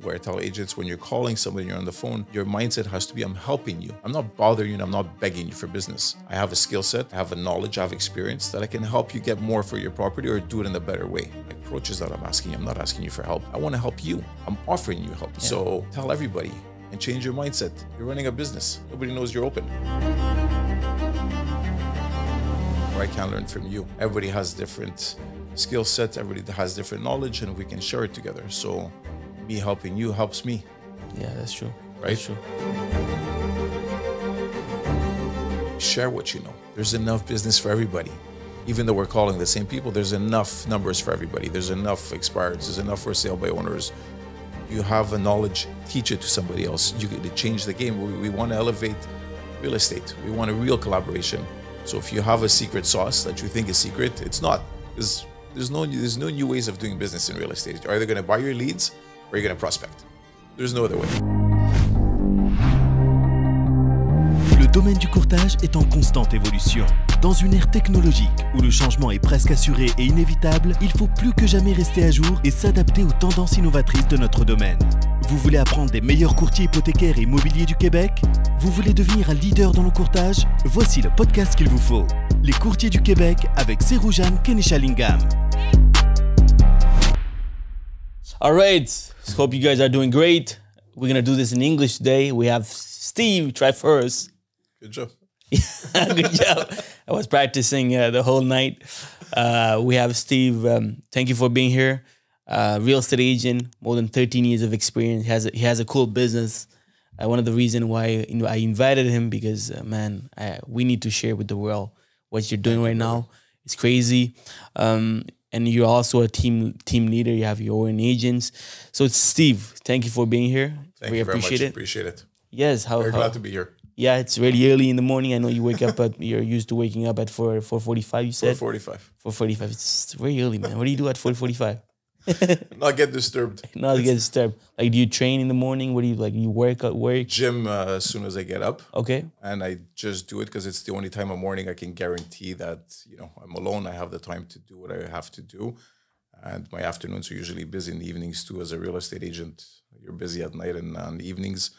where I tell agents, when you're calling somebody, you're on the phone, your mindset has to be, I'm helping you. I'm not bothering you and I'm not begging you for business. I have a skill set, I have a knowledge, I have experience that I can help you get more for your property or do it in a better way. The approach is that I'm asking you, I'm not asking you for help. I want to help you. I'm offering you help. Yeah. So tell everybody and change your mindset. You're running a business. Nobody knows you're open. I can learn from you. Everybody has different skill sets, everybody has different knowledge, and we can share it together. So me helping you helps me. Yeah, that's true. Right? That's true. Share what you know. There's enough business for everybody. Even though we're calling the same people, there's enough numbers for everybody. There's enough expireds. There's enough for sale by owners. You have a knowledge, teach it to somebody else. You can change the game. We want to elevate real estate. We want a real collaboration. So if you have a secret sauce that you think is secret, it's not. There's no new ways of doing business in real estate. You're either going to buy your leads or you're going to prospect. There's no other way. Le domaine du courtage est en constante évolution. Dans une ère technologique où le changement est presque assuré et inévitable, il faut plus que jamais rester à jour et s'adapter aux tendances innovatrices de notre domaine. Vous voulez apprendre des meilleurs courtiers hypothécaires et immobiliers du Québec? Vous voulez devenir un leader dans le courtage? Voici le podcast qu'il vous faut. Les courtiers du Québec avec Seroujan Kenishalingam. All right, hope you guys are doing great. We're going to do this in English today. We have Steve Traiforos. Good job. Good job. I was practicing the whole night. We have Steve. Thank you for being here. Real estate agent, more than 13 years of experience. He has a cool business. One of the reasons why I invited him because, man, we need to share with the world what you're doing right now. It's crazy. And you're also a team leader. You have your own agents. So, Steve, thank you for being here. Thank you very much. Appreciate it. Yes. Very glad to be here. Yeah, it's really early in the morning. I know you wake up you're used to waking up at 4:45, you said? 4:45. 4:45. It's very early, man. What do you do at 4:45? Not get disturbed. Not get disturbed. Like, do you train in the morning? What do you like? You work? Gym as soon as I get up. Okay. And I just do it because it's the only time in the morning I can guarantee that, I'm alone. I have the time to do what I have to do. And my afternoons are usually busy in the evenings too. As a real estate agent, you're busy at night and on the evenings.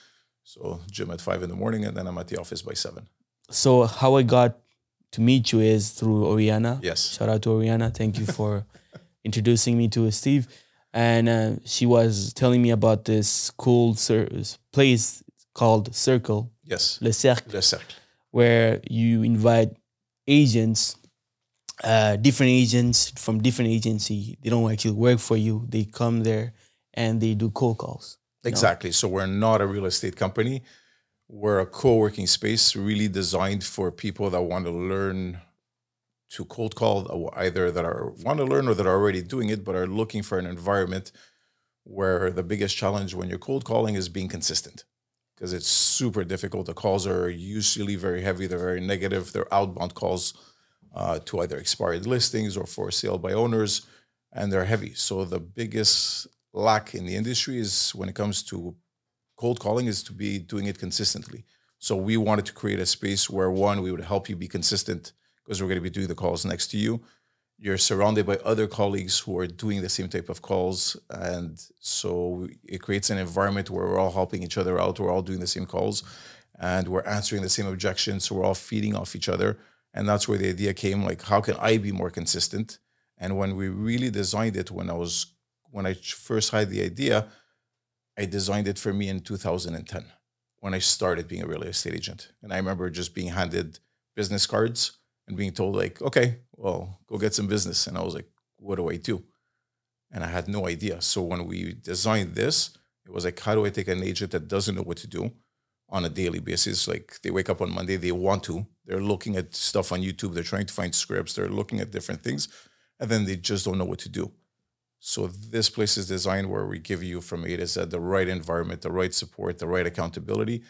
So gym at 5 in the morning, and then I'm at the office by 7. So how I got to meet you is through Oriana. Yes. Shout out to Oriana. Thank you for introducing me to Steve. And she was telling me about this cool place called LeCercle. Yes. LeCercle. Where you invite agents, different agents from different agency. They don't actually work for you. They come there and they do cold calls. Exactly. So we're not a real estate company. We're a co-working space really designed for people that want to learn to cold call, either that want to learn or that are already doing it, but are looking for an environment where the biggest challenge when you're cold calling is being consistent, because it's super difficult. The calls are usually very heavy. They're very negative. They're outbound calls to either expired listings or for sale by owners, and they're heavy. So the biggest lack in the industry is when it comes to cold calling is to be doing it consistently. So we wanted to create a space where, one, we would help you be consistent because we're going to be doing the calls next to you. You're surrounded by other colleagues who are doing the same type of calls. And so it creates an environment where we're all helping each other out. We're all doing the same calls and we're answering the same objections. So we're all feeding off each other. And that's where the idea came, like, how can I be more consistent? And when we really designed it, when I first had the idea, I designed it for me in 2010 when I started being a real estate agent. And I remember just being handed business cards and being told, like, okay, well, go get some business. And I was like, what do I do? And I had no idea. So when we designed this, it was like, how do I take an agent that doesn't know what to do on a daily basis? Like, they wake up on Monday, they want to. They're looking at stuff on YouTube. They're trying to find scripts. They're looking at different things. And then they just don't know what to do. So this place is designed where we give you from A to Z the right environment, the right support, the right accountability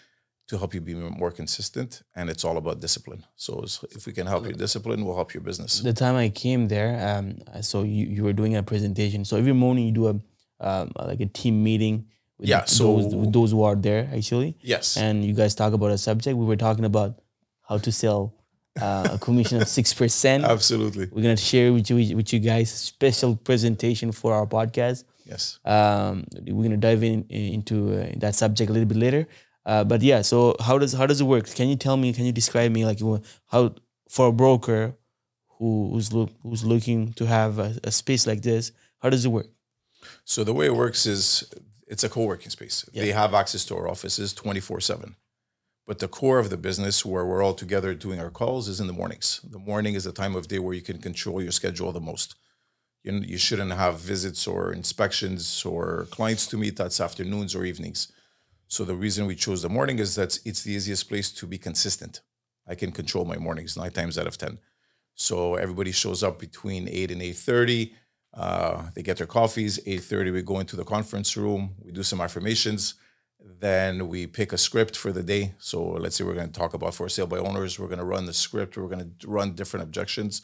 to help you be more consistent. And it's all about discipline. So if we can help your discipline, we'll help your business. The time I came there, so you were doing a presentation. So every morning you do like a team meeting with those who are there, actually. Yes. And you guys talk about a subject. We were talking about how to sell a commission of 6%. Absolutely. We're gonna share with you guys a special presentation for our podcast. Yes. We're gonna dive into that subject a little bit later. But yeah, so how does it work? Can you tell me? Can you describe me like how for a broker who's looking to have a space like this? How does it work? So the way it works is it's a co-working space. Yeah. They have access to our offices 24/7. But the core of the business where we're all together doing our calls is in the mornings. The morning is the time of day where you can control your schedule the most. You shouldn't have visits or inspections or clients to meet. That's afternoons or evenings. So the reason we chose the morning is that it's the easiest place to be consistent. I can control my mornings 9 times out of 10. So everybody shows up between 8 and 8:30. They get their coffees. 8:30, we go into the conference room. We do some affirmations. Then we pick a script for the day. So let's say we're going to talk about for sale by owners. We're going to run the script. We're going to run different objections.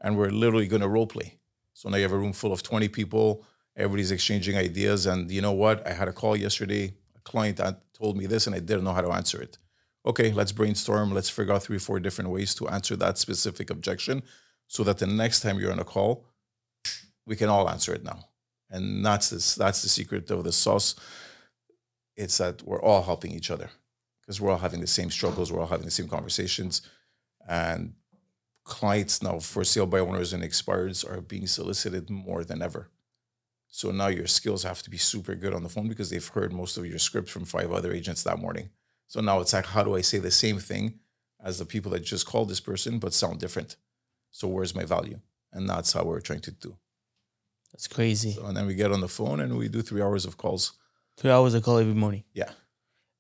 And we're literally going to role play. So now you have a room full of 20 people. Everybody's exchanging ideas. And you know what? I had a call yesterday. A client told me this and I didn't know how to answer it. Okay, let's brainstorm. Let's figure out 3 or 4 different ways to answer that specific objection so that the next time you're on a call, we can all answer it now. And that's the secret of the sauce. It's that we're all helping each other because we're all having the same struggles. We're all having the same conversations. And clients now for sale by owners and expireds are being solicited more than ever. So now your skills have to be super good on the phone because they've heard most of your script from 5 other agents that morning. So now it's like, how do I say the same thing as the people that just called this person, but sound different? So where's my value? And that's how we're trying to do. That's crazy. So, and then we get on the phone and we do 3 hours of calls. 3 hours of call every morning. Yeah.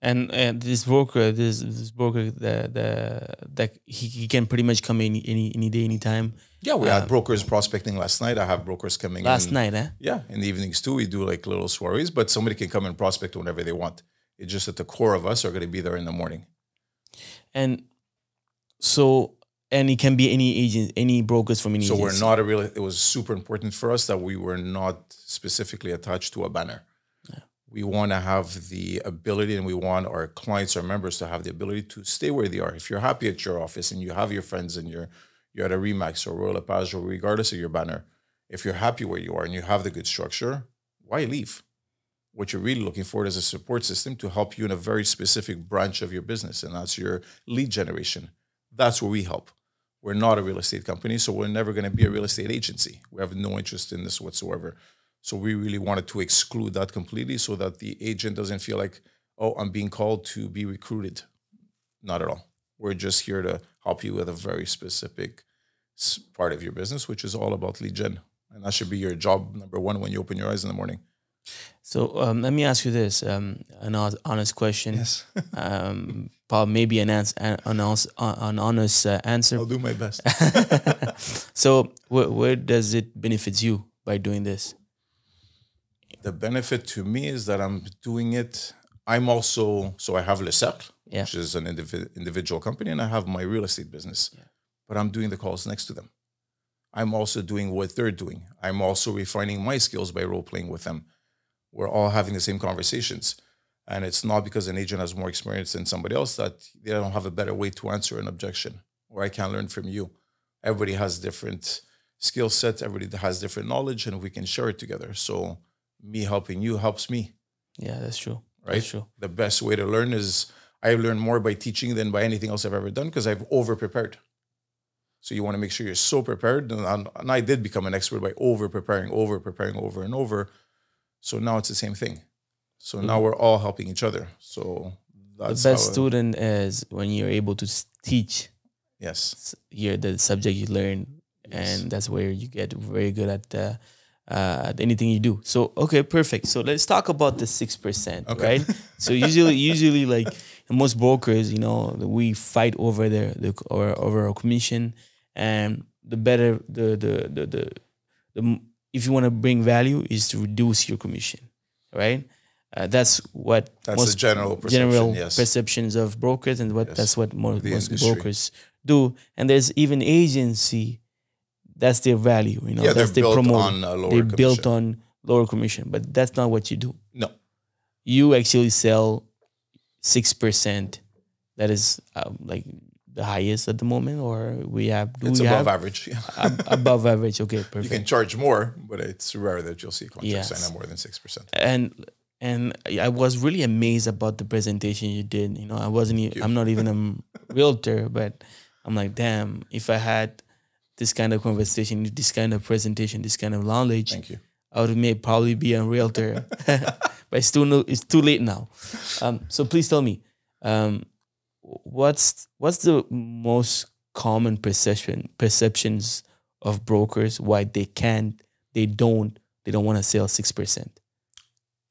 And this broker, that he can pretty much come in any day, anytime. Yeah, we had brokers prospecting last night. I have brokers coming last night, eh? Yeah, in the evenings too. We do like little soirees, but somebody can come and prospect whenever they want. It's just that the core of us are going to be there in the morning. And so, and it can be any agent, any brokers from any So agency. we're not it was super important for us that we were not specifically attached to a banner. Yeah. We want to have the ability and we want our clients, our members to have the ability to stay where they are. If you're happy at your office and you have your friends and you're at a Remax or Royal LePage or regardless of your banner, if you're happy where you are and you have the good structure, why leave? What you're really looking for is a support system to help you in a very specific branch of your business, and that's your lead generation. That's where we help. We're not a real estate company, so we're never going to be a real estate agency. We have no interest in this whatsoever. So we really wanted to exclude that completely so that the agent doesn't feel like, oh, I'm being called to be recruited. Not at all. We're just here to help you with a very specific part of your business, which is all about lead gen. And that should be your job number 1 when you open your eyes in the morning. So let me ask you this, an honest question. Yes. Probably maybe an honest answer. I'll do my best. So where does it benefit you by doing this? The benefit to me is that I'm doing it. I'm also, so I have LeCercle, which is an individual company, and I have my real estate business. Yeah. But I'm doing the calls next to them. I'm also doing what they're doing. I'm also refining my skills by role-playing with them. We're all having the same conversations. And it's not because an agent has more experience than somebody else that they don't have a better way to answer an objection, or I can learn from you. Everybody has different skill sets. Everybody has different knowledge, and we can share it together. So me helping you helps me. Yeah, that's true. Right? That's true. The best way to learn is I learn more by teaching than by anything else I've ever done because I've over-prepared. So you want to make sure you're so prepared. And I did become an expert by over-preparing over and over. So now it's the same thing. So now we're all helping each other. So that's the best student is when you're able to teach. Yes. The subject you learn, and that's where you get very good at anything you do. So okay, perfect. So let's talk about the 6%, okay. Right? So usually like most brokers, we fight over over our commission, and the better the if you want to bring value is to reduce your commission, right? That's most the general perceptions of brokers, and that's what most brokers do. And there's even agency, that's their value, that's they're they promote. On a lower they're commission. built on lower commission, but that's not what you do. No, you actually sell 6%. That is the highest at the moment, or we have? It's above average. Yeah. Above average. Okay, perfect. You can charge more, but it's rare that you'll see contracts sign at more than 6%. And I was really amazed about the presentation you did. You know, I'm not even a realtor, but I'm like, damn, if I had this kind of conversation, this kind of presentation, this kind of knowledge, thank you, I would probably be a realtor. But it's too late now. So please tell me, what's the most common perceptions of brokers, why they don't want to sell 6%?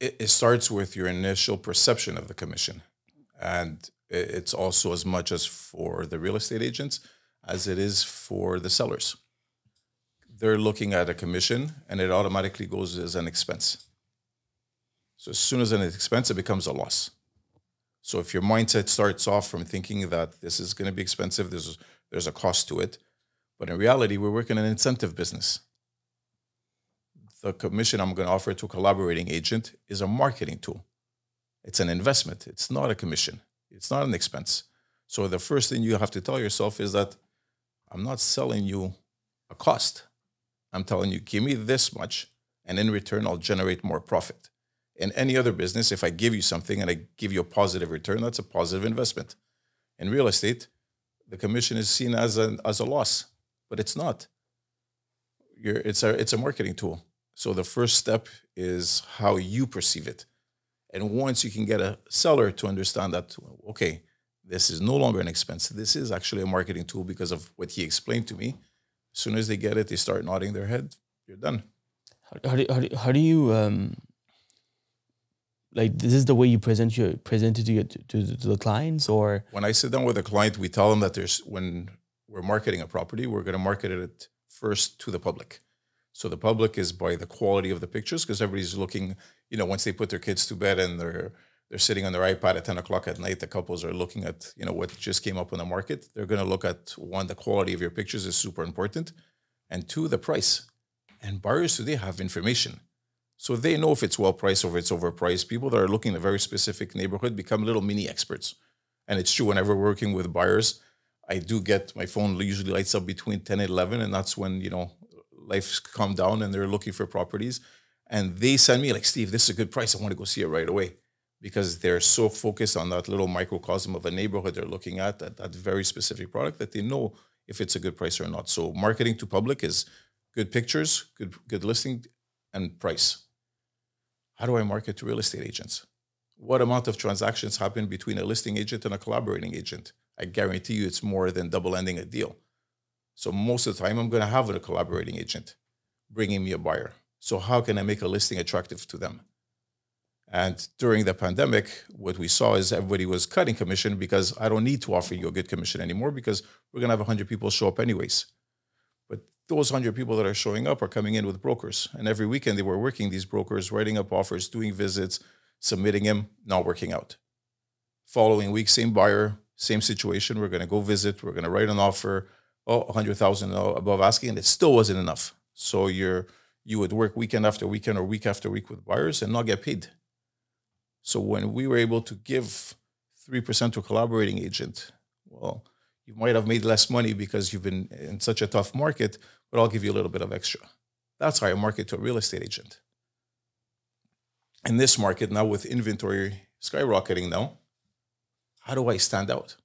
It starts with your initial perception of the commission. And it's also as much as for the real estate agents as it is for the sellers. They're looking at a commission and it automatically goes as an expense. So as soon as an expense, it becomes a loss. So if your mindset starts off from thinking that this is going to be expensive, there's a cost to it. But in reality, we're working an incentive business. The commission I'm going to offer to a collaborating agent is a marketing tool. It's an investment. It's not a commission. It's not an expense. So the first thing you have to tell yourself is that I'm not selling you a cost. I'm telling you, give me this much, and in return, I'll generate more profit. In any other business, if I give you something and I give you a positive return, that's a positive investment. In real estate, the commission is seen as a loss, but it's not. It's a marketing tool. So the first step is how you perceive it. And once you can get a seller to understand that, okay, this is no longer an expense. This is actually a marketing tool because of what he explained to me. As soon as they get it, they start nodding their head. You're done. How do you like? This is the way you present it to the clients, or when I sit down with a client, we tell them that when we're marketing a property, we're going to market it first to the public. So the public is by the quality of the pictures, because everybody's looking, once they put their kids to bed and they're sitting on their iPad at 10 o'clock at night, the couples are looking at, what just came up on the market. They're going to look at, one, the quality of your pictures is super important, and two, the price. And buyers today have information. So they know if it's well priced or if it's overpriced. People that are looking at a very specific neighborhood become little mini experts. And it's true, whenever we're working with buyers, I do get, my phone usually lights up between 10 and 11, and that's when, life's calmed down and they're looking for properties. And they send me like, Steve, this is a good price. I want to go see it right away. Because they're so focused on that little microcosm of a neighborhood they're looking at, that very specific product, that they know if it's a good price or not. So marketing to public is good pictures, good listing, and price. How do I market to real estate agents? What amount of transactions happen between a listing agent and a collaborating agent? I guarantee you it's more than double-ending a deal. So most of the time, I'm going to have a collaborating agent bringing me a buyer. So how can I make a listing attractive to them? And during the pandemic, what we saw is everybody was cutting commission, because I don't need to offer you a good commission anymore, because we're going to have 100 people show up anyways. But those 100 people that are showing up are coming in with brokers. And every weekend they were working, these brokers, writing up offers, doing visits, submitting them, not working out. Following week, same buyer, same situation. We're going to go visit. We're going to write an offer. 100,000 above asking, and it still wasn't enough. So you would work weekend after weekend or week after week with buyers and not get paid. So when we were able to give 3% to a collaborating agent, well, you might have made less money because you've been in such a tough market, but I'll give you a little bit of extra. That's how I market to a real estate agent. In this market now, with inventory skyrocketing now, how do I stand out?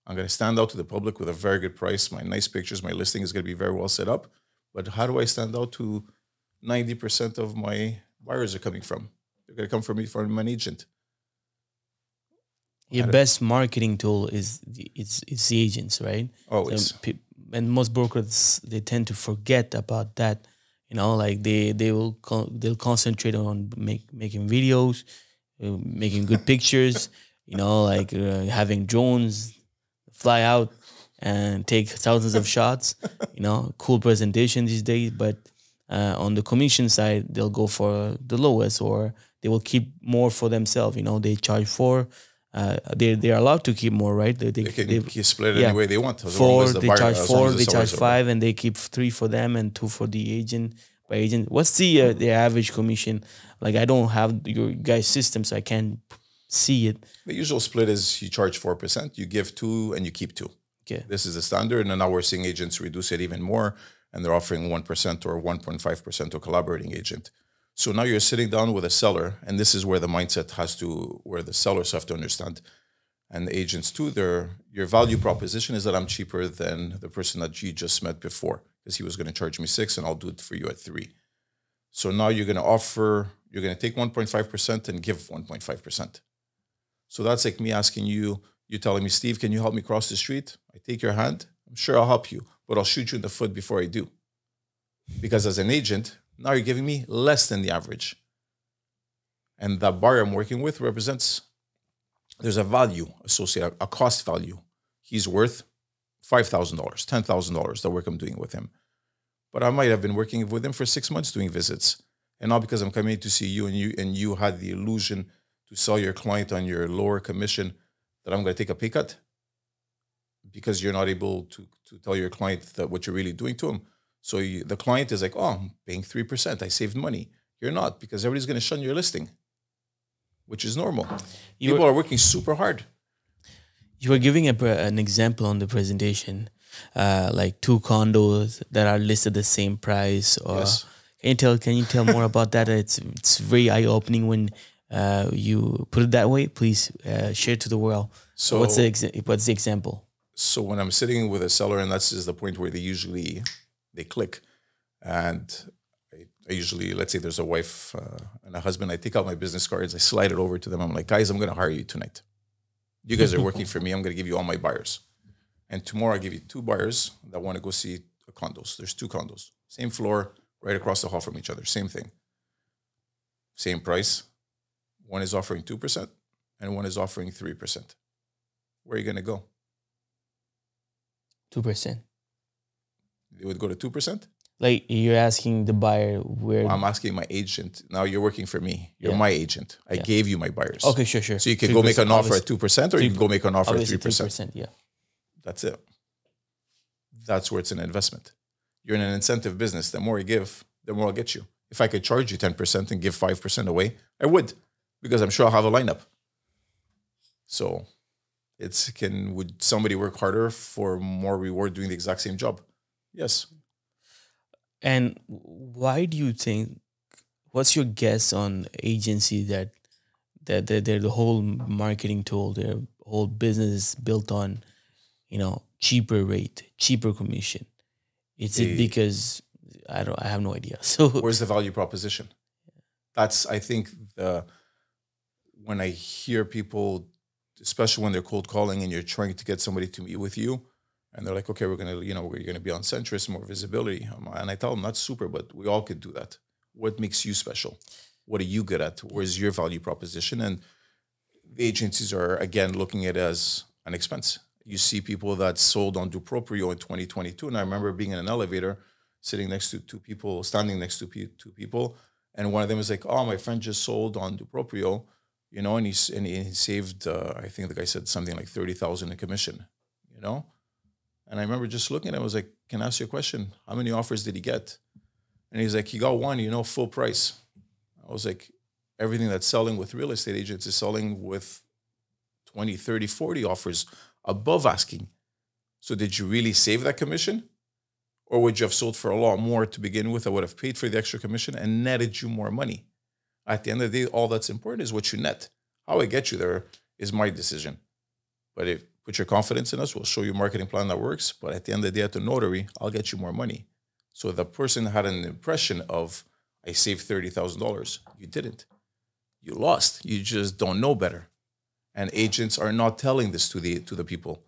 I'm going to stand out to the public with a very good price. My nice pictures, my listing is going to be very well set up. But how do I stand out to 90% of my buyers are coming from? They're going to come from me, from an agent. Your best marketing tool is the agents, right? Always. And most brokers, they tend to forget about that. Like they'll concentrate on making videos, making good pictures. Like having drones fly out and take thousands of shots, cool presentation these days. But on the commission side, they'll go for the lowest, or they will keep more for themselves. They charge 4. They're allowed to keep more, right? They can split it any way they want. 4, they charge 4, they charge 5, and they keep 3 for them and 2 for the agent. By agent, what's the average commission? Like, I don't have your guys' system, so I can't see it. The usual split is you charge 4%, you give 2%, and you keep 2%. Okay. This is the standard, and now we're seeing agents reduce it even more, and they're offering 1% or 1.5% to a collaborating agent. So now you're sitting down with a seller, and this is where the mindset where the sellers have to understand, and the agents too, your value proposition is that I'm cheaper than the person that you just met before, because he was going to charge me 6%, and I'll do it for you at 3%. So now you're going to take 1.5% and give 1.5%. So that's like me asking you telling me, Steve, can you help me cross the street? I take your hand. I'm sure I'll help you, but I'll shoot you in the foot before I do. Because as an agent, now you're giving me less than the average. And that buyer I'm working with there's a value associated, a cost value. He's worth $5,000, $10,000, the work I'm doing with him. But I might have been working with him for 6 months doing visits. And now because I'm coming to see you and you had the illusion to sell your client on your lower commission, that I'm going to take a pay cut because you're not able to tell your client that what you're really doing to him. So the client is like, oh, I'm paying 3%. I saved money. You're not, because everybody's going to shun your listing, which is normal. People are working super hard. You were giving an example on the presentation, like 2 condos that are listed the same price. Or Yes. Can you tell more about that? It's very eye-opening when you put it that way. Please share it to the world. So what's the example? So when I'm sitting with a seller, and that's the point where they click, and I usually, let's say there's a wife and a husband, I take out my business cards, I slide it over to them. I'm like, guys, I'm going to hire you tonight. You guys are working for me. I'm going to give you all my buyers. And tomorrow I give you 2 buyers that want to go see condos. There's 2 condos, same floor, right across the hall from each other. Same thing. Same price. One is offering 2% and one is offering 3%. Where are you going to go? 2%. They would go to 2%? Like you're asking the buyer where... Well, I'm asking my agent. Now you're working for me. You're my agent. I gave you my buyers. Okay, sure. So you can go make an offer at 2% or you can go make an offer at 3%. 3%, yeah. That's it. That's where it's an investment. You're in an incentive business. The more you give, the more I'll get you. If I could charge you 10% and give 5% away, I would, because I'm sure I'll have a lineup. So would somebody work harder for more reward doing the exact same job? Yes. And why do you think, what's your guess on agency that they're the whole marketing tool, their whole business is built on, cheaper rate, cheaper commission? Is it because I have no idea. So where's the value proposition? That's, I think, when I hear people, especially when they're cold calling and you're trying to get somebody to meet with you, and they're like, okay, we're gonna be on Centris, more visibility. And I tell them that's super, but we all could do that. What makes you special? What are you good at? Where's your value proposition? And the agencies are, again, looking at it as an expense. You see people that sold on Duproprio in 2022. And I remember being in an elevator, sitting next to 2 people, standing next to 2 people. And one of them is like, oh, my friend just sold on Duproprio, and he saved, I think the guy said something like 30,000 in commission, And I remember just looking at him, I was like, can I ask you a question? How many offers did he get? And he's like, he got 1, full price. I was like, everything that's selling with real estate agents is selling with 20, 30, 40 offers above asking. So did you really save that commission? Or would you have sold for a lot more to begin with? I would have paid for the extra commission and netted you more money. At the end of the day, all that's important is what you net. How I get you there is my decision. But put your confidence in us, we'll show you a marketing plan that works. But at the end of the day, at the notary, I'll get you more money. So the person had an impression of, I saved $30,000. You didn't. You lost. You just don't know better. And agents are not telling this to the people.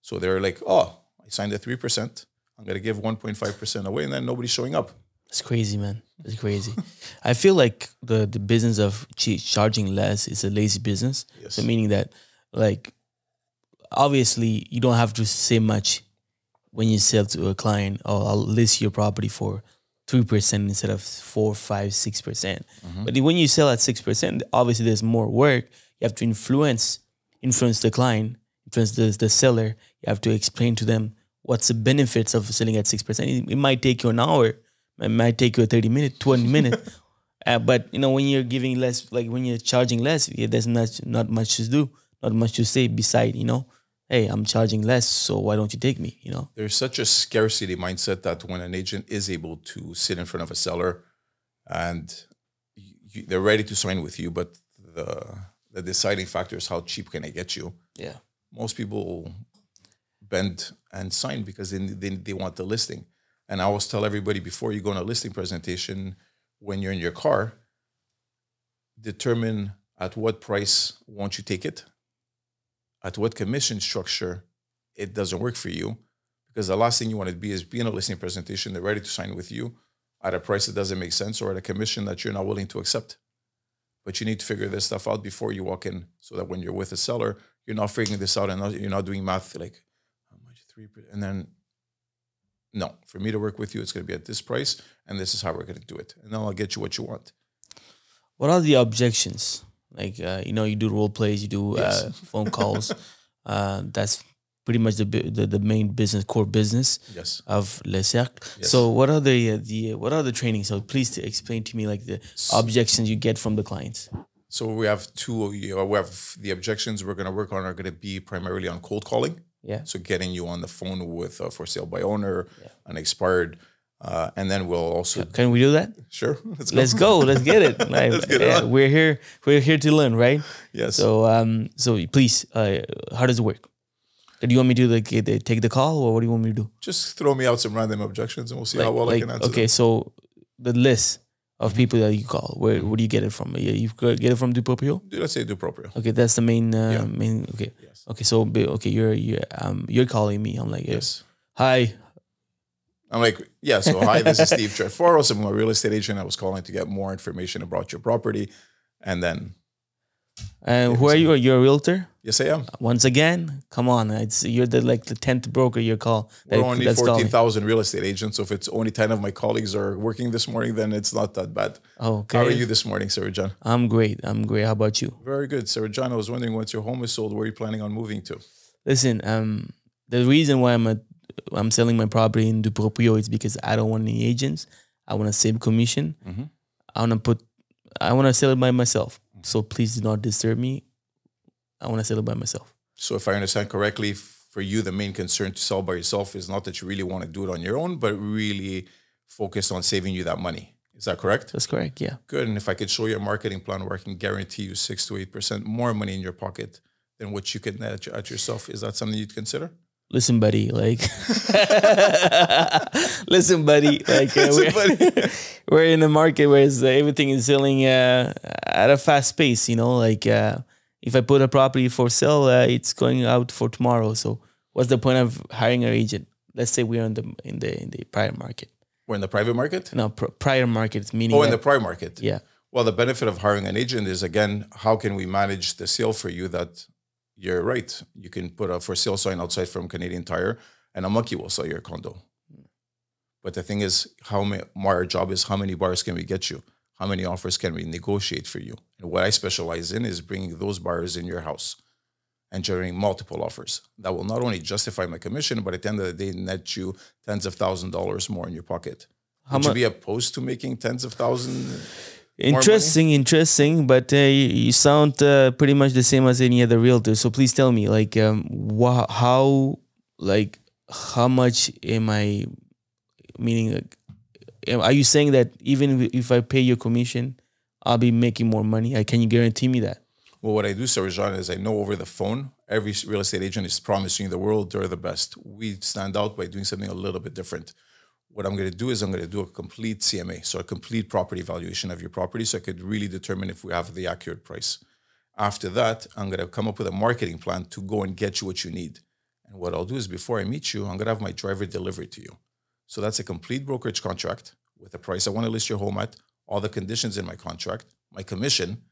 So they're like, oh, I signed at 3%. I'm going to give 1.5% away, and then nobody's showing up. It's crazy, man. It's crazy. I feel like the business of charging less is a lazy business. Yes. So meaning that, like, obviously you don't have to say much when you sell to a client. Oh, I'll list your property for 3% instead of 4, 5, 6%. Mm-hmm. But when you sell at 6%, obviously there's more work. You have to influence the client, influence the seller. You have to explain to them what's the benefits of selling at 6%. It might take you an hour. It might take you a 30 minute, 20 minute. But you know, when you're giving less, like when you're charging less, there's not much to do, not much to say beside, you know, hey, I'm charging less, so why don't you take me? You know, There's such a scarcity mindset that when an agent is able to sit in front of a seller and they're ready to sign with you, but the deciding factor is how cheap can I get you? yeah, Most people bend and sign because they want the listing. And I always tell everybody before you go on a listing presentation, when you're in your car, determine at what price won't you take it, at what commission structure it doesn't work for you, because the last thing you want to be is be in a listing presentation, they're ready to sign with you at a price that doesn't make sense or at a commission that you're not willing to accept. But you need to figure this stuff out before you walk in so that when you're with a seller, you're not figuring this out and you're not doing math like, how much, 3%? And then, no, for me to work with you, it's going to be at this price and this is how we're going to do it. And then I'll get you what you want. What are the objections? Like, you know, you do role plays, you do phone calls. That's pretty much the main business, core business of LeCercle. Yes. So what are the trainings? So please explain to me like the objections you get from the clients. So we have we have the objections we're going to work on are going to be primarily on cold calling. Yeah. So getting you on the phone with for sale by owner, an expired, and then we'll also. Can we do that? Sure. Let's go. Let's get it. Like, Let's get it on. We're here to learn, right? Yes. So so please, how does it work? Do you want me to take the call, or what do you want me to do? Just throw me out some random objections, and we'll see how well I can answer. Okay, them. So the list of people that you call, where do you get it from? You get it from Duproprio? Let's say Duproprio. Okay, that's the main main. Okay, Yes. Okay. So okay, you're calling me. I'm like, Yes. Hi. I'm like, yeah. So hi, this is Steve Traiforos. I'm a real estate agent. I was calling to get more information about your property, and then. And who are you? You're a realtor? Yes, I am. Once again, come on. You're the 10th broker you call. We're only 14,000 real estate agents. So if it's only 10 of my colleagues are working this morning, then it's not that bad. Okay. How are you this morning, Sarah John? I'm great. How about you? Very good. Sarah John, I was wondering, once your home is sold, where are you planning on moving to? Listen, the reason why I'm selling my property in Duproprio is because I don't want any agents. I want to save commission. Mm-hmm. I want to sell it by myself. So please do not disturb me. I want to sell it by myself. So if I understand correctly, for you, the main concern to sell by yourself is not that you really want to do it on your own, but really focused on saving you that money. Is that correct? That's correct, yeah. Good. And if I could show you a marketing plan where I can guarantee you 6 to 8% more money in your pocket than what you could net at yourself, is that something you'd consider? Listen, buddy, like, listen, buddy, like, we're in a market where everything is selling at a fast pace, you know, like, if I put a property for sale, it's going out for tomorrow. So what's the point of hiring an agent? Let's say we're in the private market. We're in the private market? No, private market, meaning. Oh, in the private market. Yeah. Well, the benefit of hiring an agent is, again, how can we manage the sale for you that you're right. You can put a for sale sign outside from Canadian Tire and a monkey will sell your condo. But the thing is, our job is how many buyers can we get you? How many offers can we negotiate for you? And what I specialize in is bringing those buyers in your house and generating multiple offers. That will not only justify my commission, but at the end of the day, net you tens of $1,000s more in your pocket. Would you be opposed to making tens of thousands? Interesting, but you sound pretty much the same as any other realtor. So please tell me, like, how much am I? Meaning, are you saying that even if I pay your commission, I'll be making more money? Can you guarantee me that? Well, what I do, Sir Jean, is I know over the phone, every real estate agent is promising the world they're the best. We stand out by doing something a little bit different. What I'm going to do is I'm going to do a complete CMA, so a complete property valuation of your property, so I could really determine if we have the accurate price. After that, I'm going to come up with a marketing plan to go and get you what you need. And what I'll do is before I meet you, I'm going to have my driver deliver it to you. So that's a complete brokerage contract with the price I want to list your home at, all the conditions in my contract, my commission,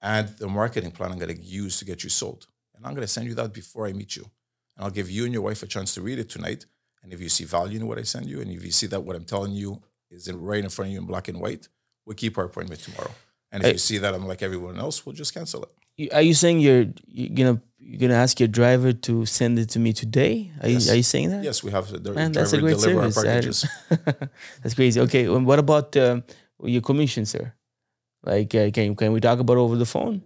and the marketing plan I'm going to use to get you sold. And I'm going to send you that before I meet you. And I'll give you and your wife a chance to read it tonight. And if you see value in what I send you, and if you see that what I'm telling you is right in front of you in black and white, we'll keep our appointment tomorrow. And if you see that I'm like everyone else, we'll just cancel it. Are you saying you're gonna ask your driver to send it to me today? Are you saying that? Yes, we have the Man, driver that's a great deliver service. our packages. That's crazy. Okay, and what about your commission, sir? Like, can we talk about over the phone?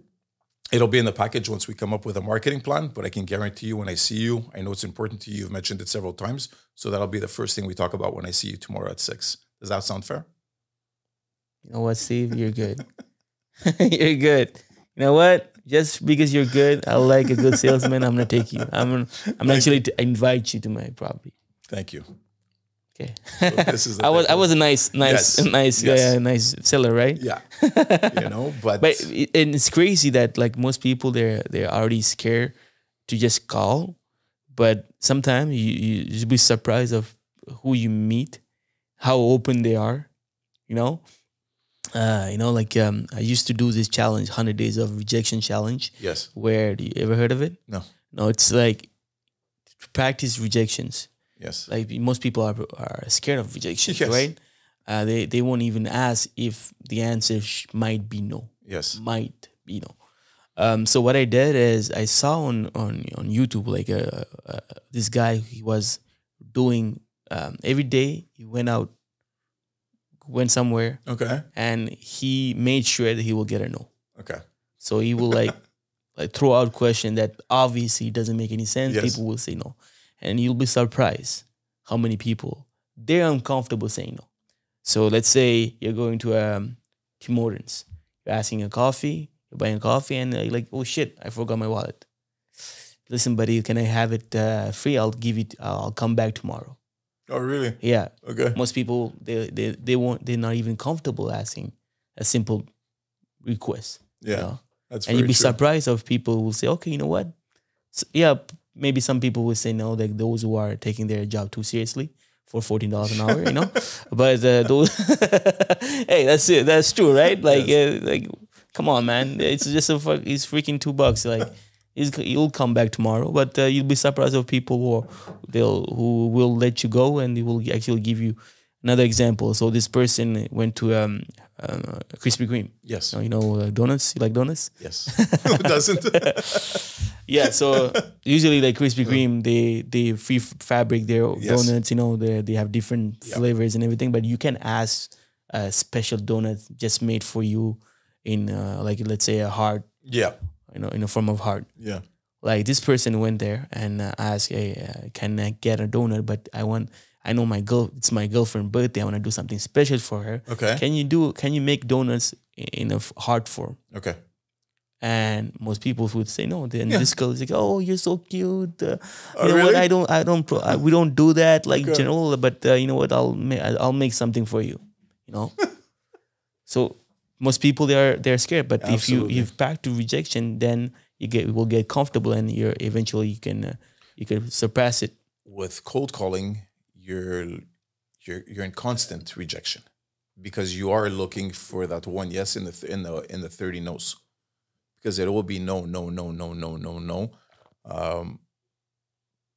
It'll be in the package once we come up with a marketing plan, but I can guarantee you when I see you, I know it's important to you. You've mentioned it several times. So that'll be the first thing we talk about when I see you tomorrow at 6. Does that sound fair? You know what, Steve? You're good. You're good. You know what? Just because you're good, I like a good salesman. I'm gonna take you. I'm actually to invite you to my property. Thank you. Okay. So this is I was a nice nice seller, right? Yeah. You know, but and it's crazy that like most people they're already scared to just call, but sometimes you be surprised of who you meet, how open they are, you know. Like I used to do this challenge, 100 days of rejection challenge. Yes. Where, do you ever heard of it? No. No, it's like practice rejections. Yes. Like most people are scared of rejection, Yes. right? They won't even ask if the answer might be no. Yes. Might be no. So what I did is I saw on YouTube like this guy, he was doing every day he went somewhere. Okay. And he made sure that he will get a no. Okay. So he will like throw out question that obviously doesn't make any sense. Yes. People will say no. And you'll be surprised how many people, they're uncomfortable saying no. So let's say you're going to Tim Hortons. You're asking a coffee, you're buying a coffee, and you're like, oh shit, I forgot my wallet. Listen, buddy, can I have it free? I'll come back tomorrow. Oh, really? Yeah. Okay. Most people they're not even comfortable asking a simple request. Yeah. You know? That's and very you'd be true. surprised of people who will say, okay, you know what? So, yeah, maybe some people will say no, like those who are taking their job too seriously for $14 an hour, you know. But those, hey, that's it. That's true, right? Like, Yes. like, come on, man. It's just it's freaking $2. Like, you'll come back tomorrow, but you'll be surprised of people who will let you go, and they will actually give you another example. So this person went to Krispy Kreme. Yes. You know donuts. You like donuts? Yes. Who doesn't? Yeah. So usually like Krispy Kreme, they free fabric their Yes. donuts. You know, they have different Yep. flavors and everything, but you can ask a special donut just made for you in like let's say a heart. Yeah. You know, in a form of heart. Yeah. Like this person went there and asked, "Hey, can I get a donut? But I know it's my girlfriend's birthday. I want to do something special for her. Okay. Can you make donuts in a heart form?" Okay. And most people would say no. Then this girl is like, "Oh, you're so cute. You know really? what? We don't do that like Okay. general. But you know what? I'll make something for you. You know." So most people they're scared. But Absolutely. if you've packed to rejection, then you will get comfortable, and eventually you can surpass it. With cold calling, you're in constant rejection because you are looking for that one yes in the 30 no's, because it will be no.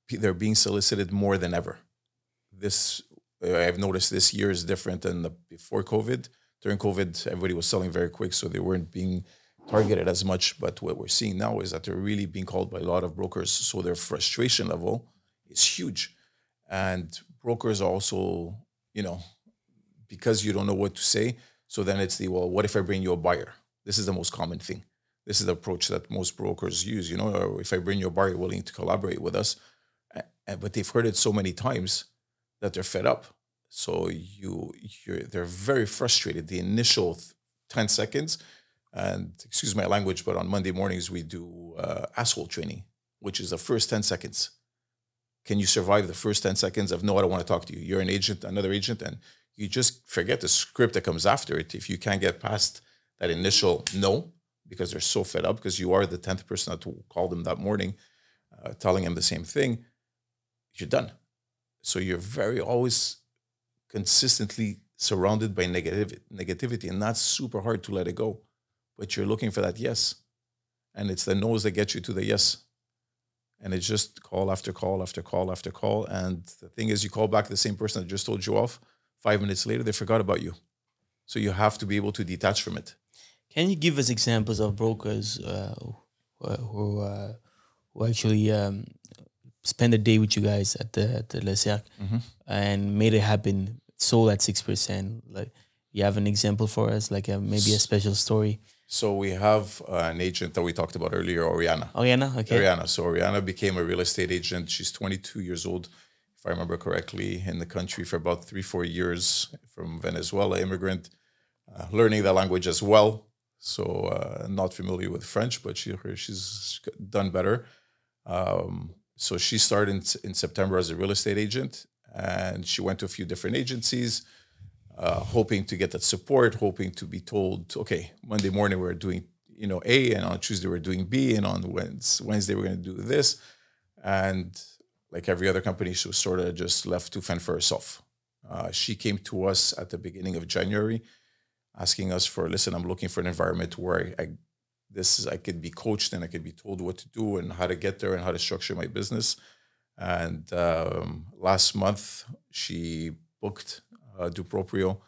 They're being solicited more than ever. I've noticed this year is different than before COVID. During COVID, everybody was selling very quick, so they weren't being targeted as much. But what we're seeing now is that they're really being called by a lot of brokers. So their frustration level is huge. And brokers also, because you don't know what to say, so then it's what if I bring you a buyer? This is the most common thing. This is the approach that most brokers use, or if I bring you a buyer willing to collaborate with us. But they've heard it so many times that they're fed up. So they're very frustrated. The initial 10 seconds, and excuse my language, but on Monday mornings we do asshole training, which is the first 10 seconds. Can you survive the first 10 seconds of no, I don't want to talk to you? You're an agent, another agent, and you just forget the script that comes after it. If you can't get past that initial no, because they're so fed up, because you are the 10th person to call them that morning, telling them the same thing, you're done. So you're very always consistently surrounded by negativity, and that's super hard to let it go. But you're looking for that yes, and it's the no's that get you to the yes. And it's just call after call after call after call. And the thing is, you call back the same person that just told you off. 5 minutes later, they forgot about you. So you have to be able to detach from it. Can you give us examples of brokers who actually spend a day with you guys at the LeCercle and made it happen, sold at 6%? Like, You have an example for us, like maybe a special story? So we have an agent that we talked about earlier, Oriana. Oriana, okay. Oriana. So Oriana became a real estate agent. She's 22 years old, if I remember correctly, in the country for about 3-4 years, from Venezuela, immigrant, learning the language as well. So not familiar with French, but she's done better. So she started in September as a real estate agent, and she went to a few different agencies, hoping to get that support, hoping to be told, okay, Monday morning we're doing, A, and on Tuesday we're doing B, and on Wednesday we're going to do this. And like every other company, she was sort of just left to fend for herself. She came to us at the beginning of January, asking us for, listen, I'm looking for an environment where I could be coached and I could be told what to do and how to get there and how to structure my business. And last month, she booked Duproprio,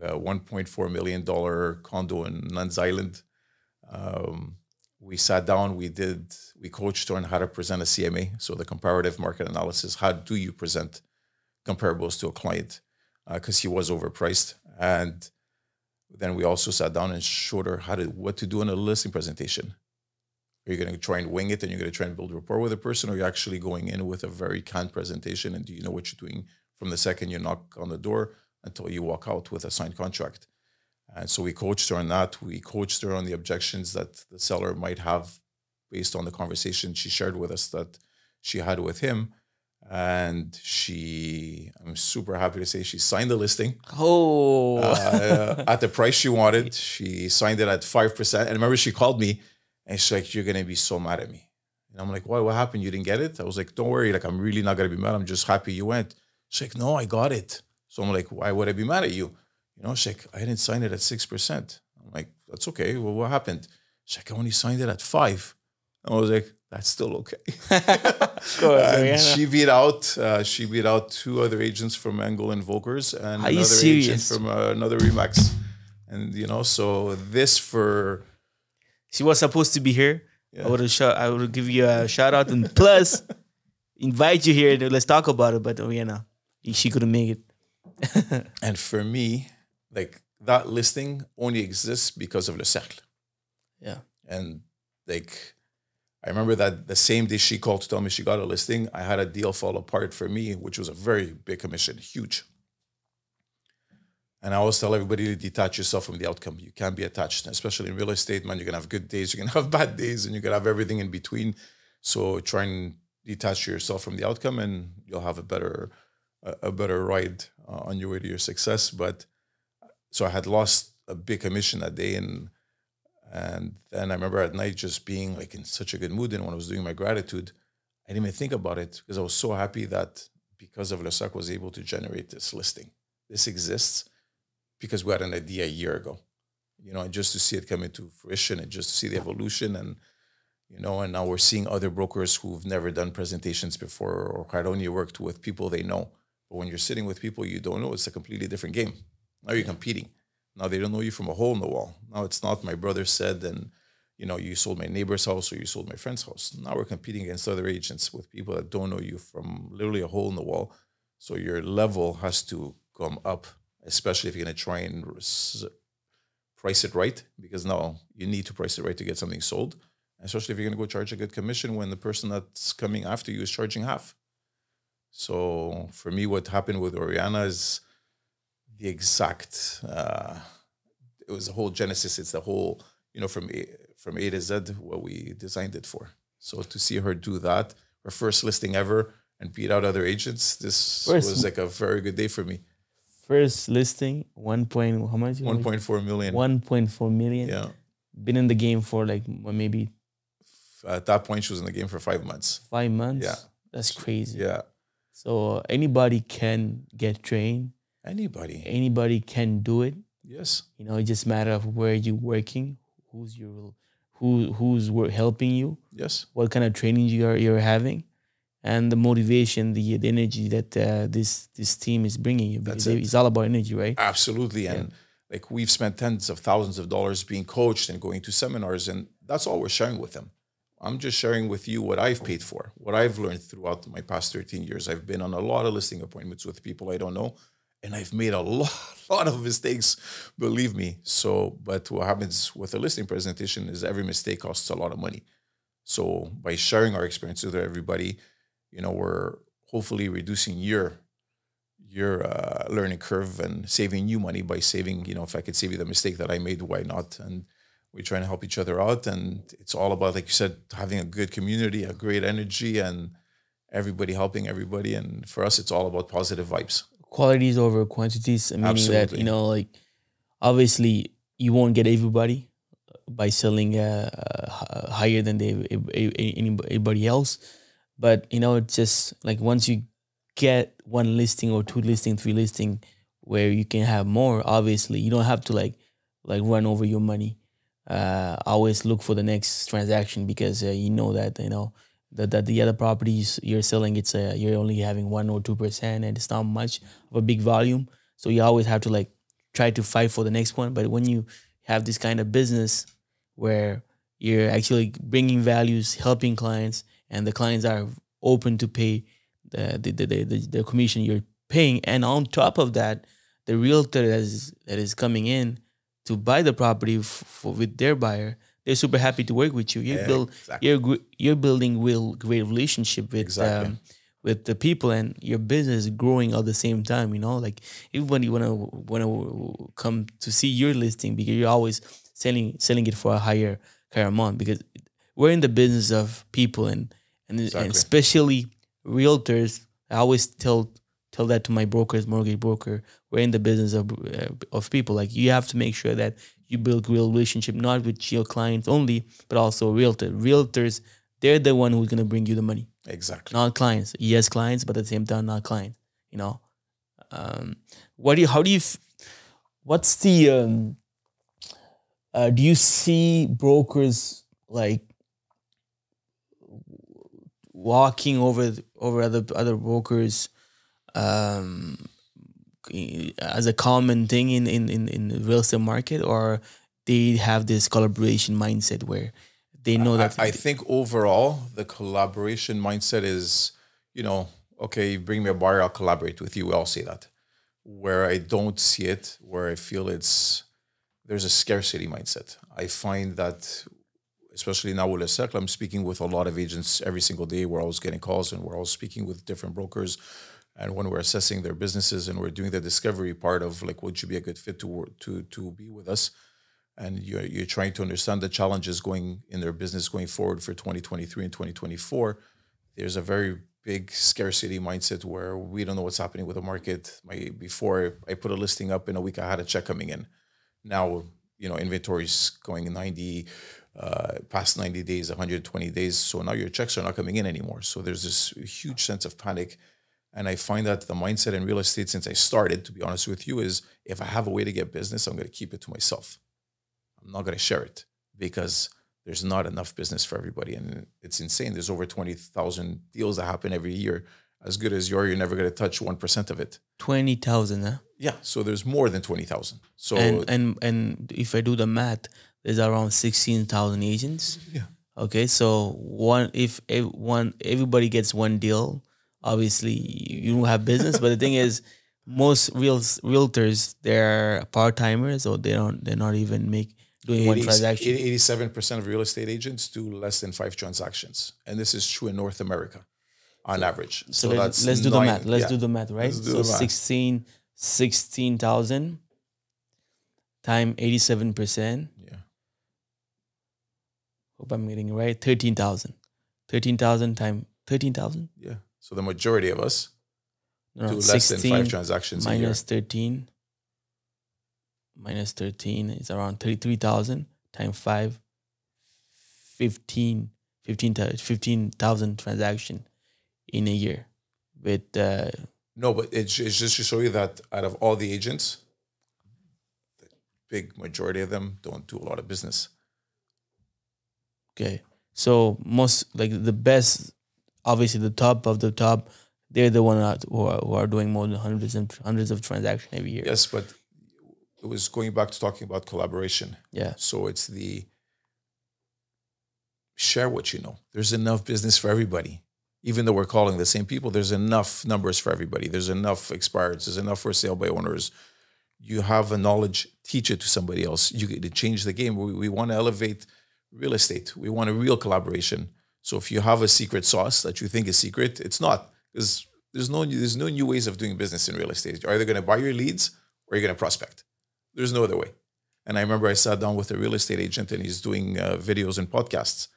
a $1.4 million condo in Nuns Island. We sat down, we coached her on how to present a CMA, so the comparative market analysis. How do you present comparables to a client? Because he was overpriced. And then we also sat down and showed her what to do in a listing presentation. Are you going to try and wing it and you're going to try and build rapport with a person, or are you actually going in with a very canned presentation, and do you know what you're doing from the second you knock on the door until you walk out with a signed contract? And so we coached her on that. We coached her on the objections that the seller might have based on the conversation she shared with us that she had with him. And I'm super happy to say, she signed the listing. Oh, at the price she wanted. She signed it at 5%. And remember, she called me and she's like, you're going to be so mad at me. And I'm like, what happened? You didn't get it? I was like, don't worry. Like, I'm really not going to be mad. I'm just happy you went. She's like, no, I got it. So I'm like, why would I be mad at you? She's like, I didn't sign it at 6%. I'm like, that's okay. Well, what happened? She's like, I only signed it at 5%. I was like, that's still okay. And she beat out 2 other agents from Engel and Volkers and another agent from another Remax. And so this for, she was supposed to be here. Yeah. I would give you a shout out, and plus invite you here and let's talk about it. But Oriana, she couldn't make it. And for me, like, that listing only exists because of LeCercle. Yeah. And like, I remember that the same day she called to tell me she got a listing, I had a deal fall apart for me, which was a very big commission, huge. And I always tell everybody to detach yourself from the outcome. You can't be attached, especially in real estate, man. You're going to have good days, you're going to have bad days, and you're going to have everything in between. So try and detach yourself from the outcome, and you'll have a better ride on your way to your success. But so I had lost a big commission that day, and then I remember at night just being like in such a good mood. And when I was doing my gratitude, I didn't even think about it because I was so happy that because of LeCercle was able to generate this listing. This exists because we had an idea a year ago, and just to see it come into fruition and just to see the evolution, and and now we're seeing other brokers who've never done presentations before or had only worked with people they know. But when you're sitting with people you don't know, it's a completely different game. Now you're competing. Now they don't know you from a hole in the wall. Now it's not my brother said, and you sold my neighbor's house or you sold my friend's house. Now we're competing against other agents with people that don't know you from literally a hole in the wall. So your level has to come up, especially if you're going to try and price it right, because now you need to price it right to get something sold, especially if you're going to go charge a good commission when the person that's coming after you is charging half. So for me, what happened with Oriana is the exact, it was the whole genesis. It's the whole, from A to Z, what we designed it for. So to see her do that, her first listing ever, and beat out other agents, was like a very good day for me. First listing, how much? 1.4 million. 1.4 million. Yeah. Been in the game for like maybe. At that point, she was in the game for 5 months. 5 months? Yeah. That's crazy. Yeah. So anybody can get trained. Anybody can do it. Yes. It's just a matter of where you're working, who's helping you. Yes. What kind of training you're having, and the motivation, the energy that this team is bringing you. Because it's all about energy, right? Absolutely. And like, we've spent tens of thousands of dollars being coached and going to seminars, and that's all we're sharing with them. I'm just sharing with you what I've paid for, what I've learned throughout my past 13 years. I've been on a lot of listing appointments with people I don't know, And I've made a lot of mistakes, believe me. So, but what happens with a listing presentation is every mistake costs a lot of money. So by sharing our experience with everybody, we're hopefully reducing your learning curve and saving you money by saving, if I could save you the mistake that I made, why not? And we're trying to help each other out. And it's all about, like you said, having a good community, a great energy, and everybody helping everybody. And for us, it's all about positive vibes. Qualities over quantities, meaning Absolutely. that, like, obviously you won't get everybody by selling higher than anybody else. But, it's just like once you get one listing or two listing, three listing where you can have more, obviously you don't have to like run over your money. Always look for the next transaction, because that the other properties you're selling, it's you're only having 1 or 2%, and it's not much of a big volume. So you always have to like try to fight for the next one. But when you have this kind of business where you're actually bringing values, helping clients, and the clients are open to pay the commission you're paying, and on top of that, the realtor that is coming in to buy the property with their buyer, they're super happy to work with you. You're building great relationship with the people, and your business is growing at the same time. Like everybody wanna come to see your listing, because you're always selling it for a higher amount, because we're in the business of people, and especially realtors. I always tell that to my mortgage broker. We're in the business of people. Like, you have to make sure that you build real relationship, not with your clients only, but also realtors. They're the one who's gonna bring you the money. Exactly. Not clients. Yes, clients, but at the same time, not clients. What's the do you see brokers like walking over other brokers as a common thing in the real estate market, or they have this collaboration mindset where they know that? I think overall the collaboration mindset is, okay, bring me a buyer, I'll collaborate with you. We all say that. Where I don't see it, where I feel there's a scarcity mindset. I find that, especially now with LeCercle, I'm speaking with a lot of agents every single day. We're always getting calls, and we're always speaking with different brokers. And when we're assessing their businesses and we're doing the discovery part of like, would you be a good fit to be with us? And you're trying to understand the challenges going in their business going forward for 2023 and 2024. There's a very big scarcity mindset where we don't know what's happening with the market. Before I put a listing up, in a week I had a check coming in. Now, inventory's going 90, past 90 days, 120 days. So now your checks are not coming in anymore. So there's this huge sense of panic. And I find that the mindset in real estate, since I started, to be honest with you, is if I have a way to get business, I'm going to keep it to myself. I'm not going to share it, because there's not enough business for everybody. And it's insane. There's over 20,000 deals that happen every year. As good as you're never going to touch 1% of it. 20,000, huh? Yeah. So there's more than 20,000. So and if I do the math, there's around 16,000 agents. Yeah. Okay. So if everybody gets one deal, obviously you don't have business. But the thing is, most realtors, they're part-timers, or they're not even doing one transaction. 87% of real estate agents do less than 5 transactions. And this is true in North America on average. So let's do the math. Let's do the math, right? So 16,000 times 87%. Yeah. Hope I'm getting it right. 13,000. 13,000 times 13,000? Yeah. So the majority of us do less 16 than 5 transactions a year. Minus 13. Minus 13 is around 33,000 times 5. 15,000 transactions in a year. With no, but it's just to show you that out of all the agents, the big majority of them don't do a lot of business. Okay. So most, like, the best, obviously the top of the top, they're the one who are doing more than hundreds of transactions every year. Yes, but it was going back to talking about collaboration. Yeah. So it's share what you know. There's enough business for everybody. even though we're calling the same people, there's enough numbers for everybody. There's enough expireds. There's enough for sale by owners. You have a knowledge, teach it to somebody else. You get to change the game. We want to elevate real estate. We want a real collaboration. So if you have a secret sauce that you think is secret, it's not, because there's no new ways of doing business in real estate. You're either going to buy your leads or you're going to prospect. There's no other way. And I remember I sat down with a real estate agent and he's doing videos and podcasts,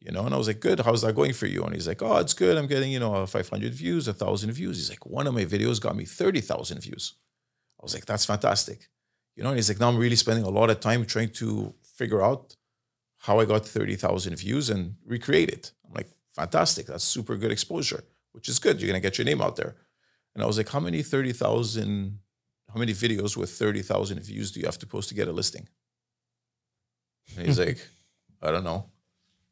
and I was like, good, how's that going for you? And he's like, oh, it's good. I'm getting, 500 views, 1,000 views. He's like, one of my videos got me 30,000 views. I was like, that's fantastic. And he's like, now I'm really spending a lot of time trying to figure out how I got 30,000 views and recreate it. I'm like, fantastic. That's super good exposure, which is good. You're going to get your name out there. And I was like, how many videos with 30,000 views do you have to post to get a listing? And he's like, I don't know.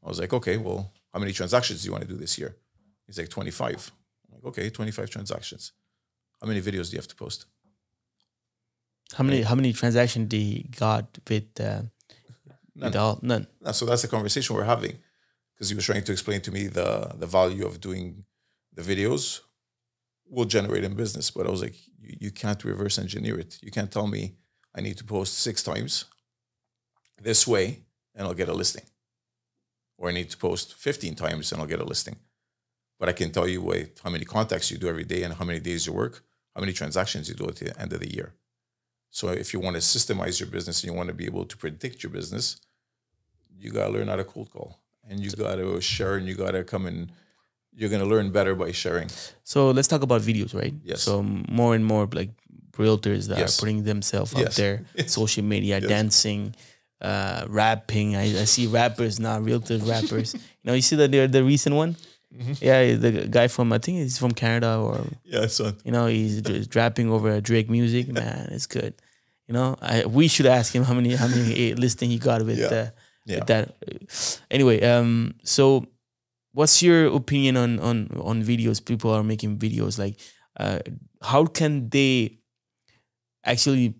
I was like, okay, well, how many transactions do you want to do this year? He's like, 25. I'm like, okay, 25 transactions. How many videos do you have to post? How many transactions did he got with None. None. So that's the conversation we're having, because he was trying to explain to me the value of doing the videos will generate in business. But I was like, you can't reverse engineer it. You can't tell me I need to post 6 times this way and I'll get a listing. Or I need to post 15 times and I'll get a listing. But I can tell you how many contacts you do every day and how many days you work, how many transactions you do at the end of the year. So if you want to systemize your business and you want to be able to predict your business, you got to learn how to cold call. And you got to share, and you got to come in. You're going to learn better by sharing. So let's talk about videos, right? Yes. So more and more like realtors that Yes. are putting themselves out Yes. there, social media, Yes. dancing, rapping. I see rappers now, realtor rappers. You see the recent one? Mm-hmm. Yeah, the guy from, I think he's from Canada, or Yeah, son. he's rapping over Drake music. Man, it's good. We should ask him how many listing he got with with that. Anyway, so what's your opinion on videos? People are making videos, like how can they actually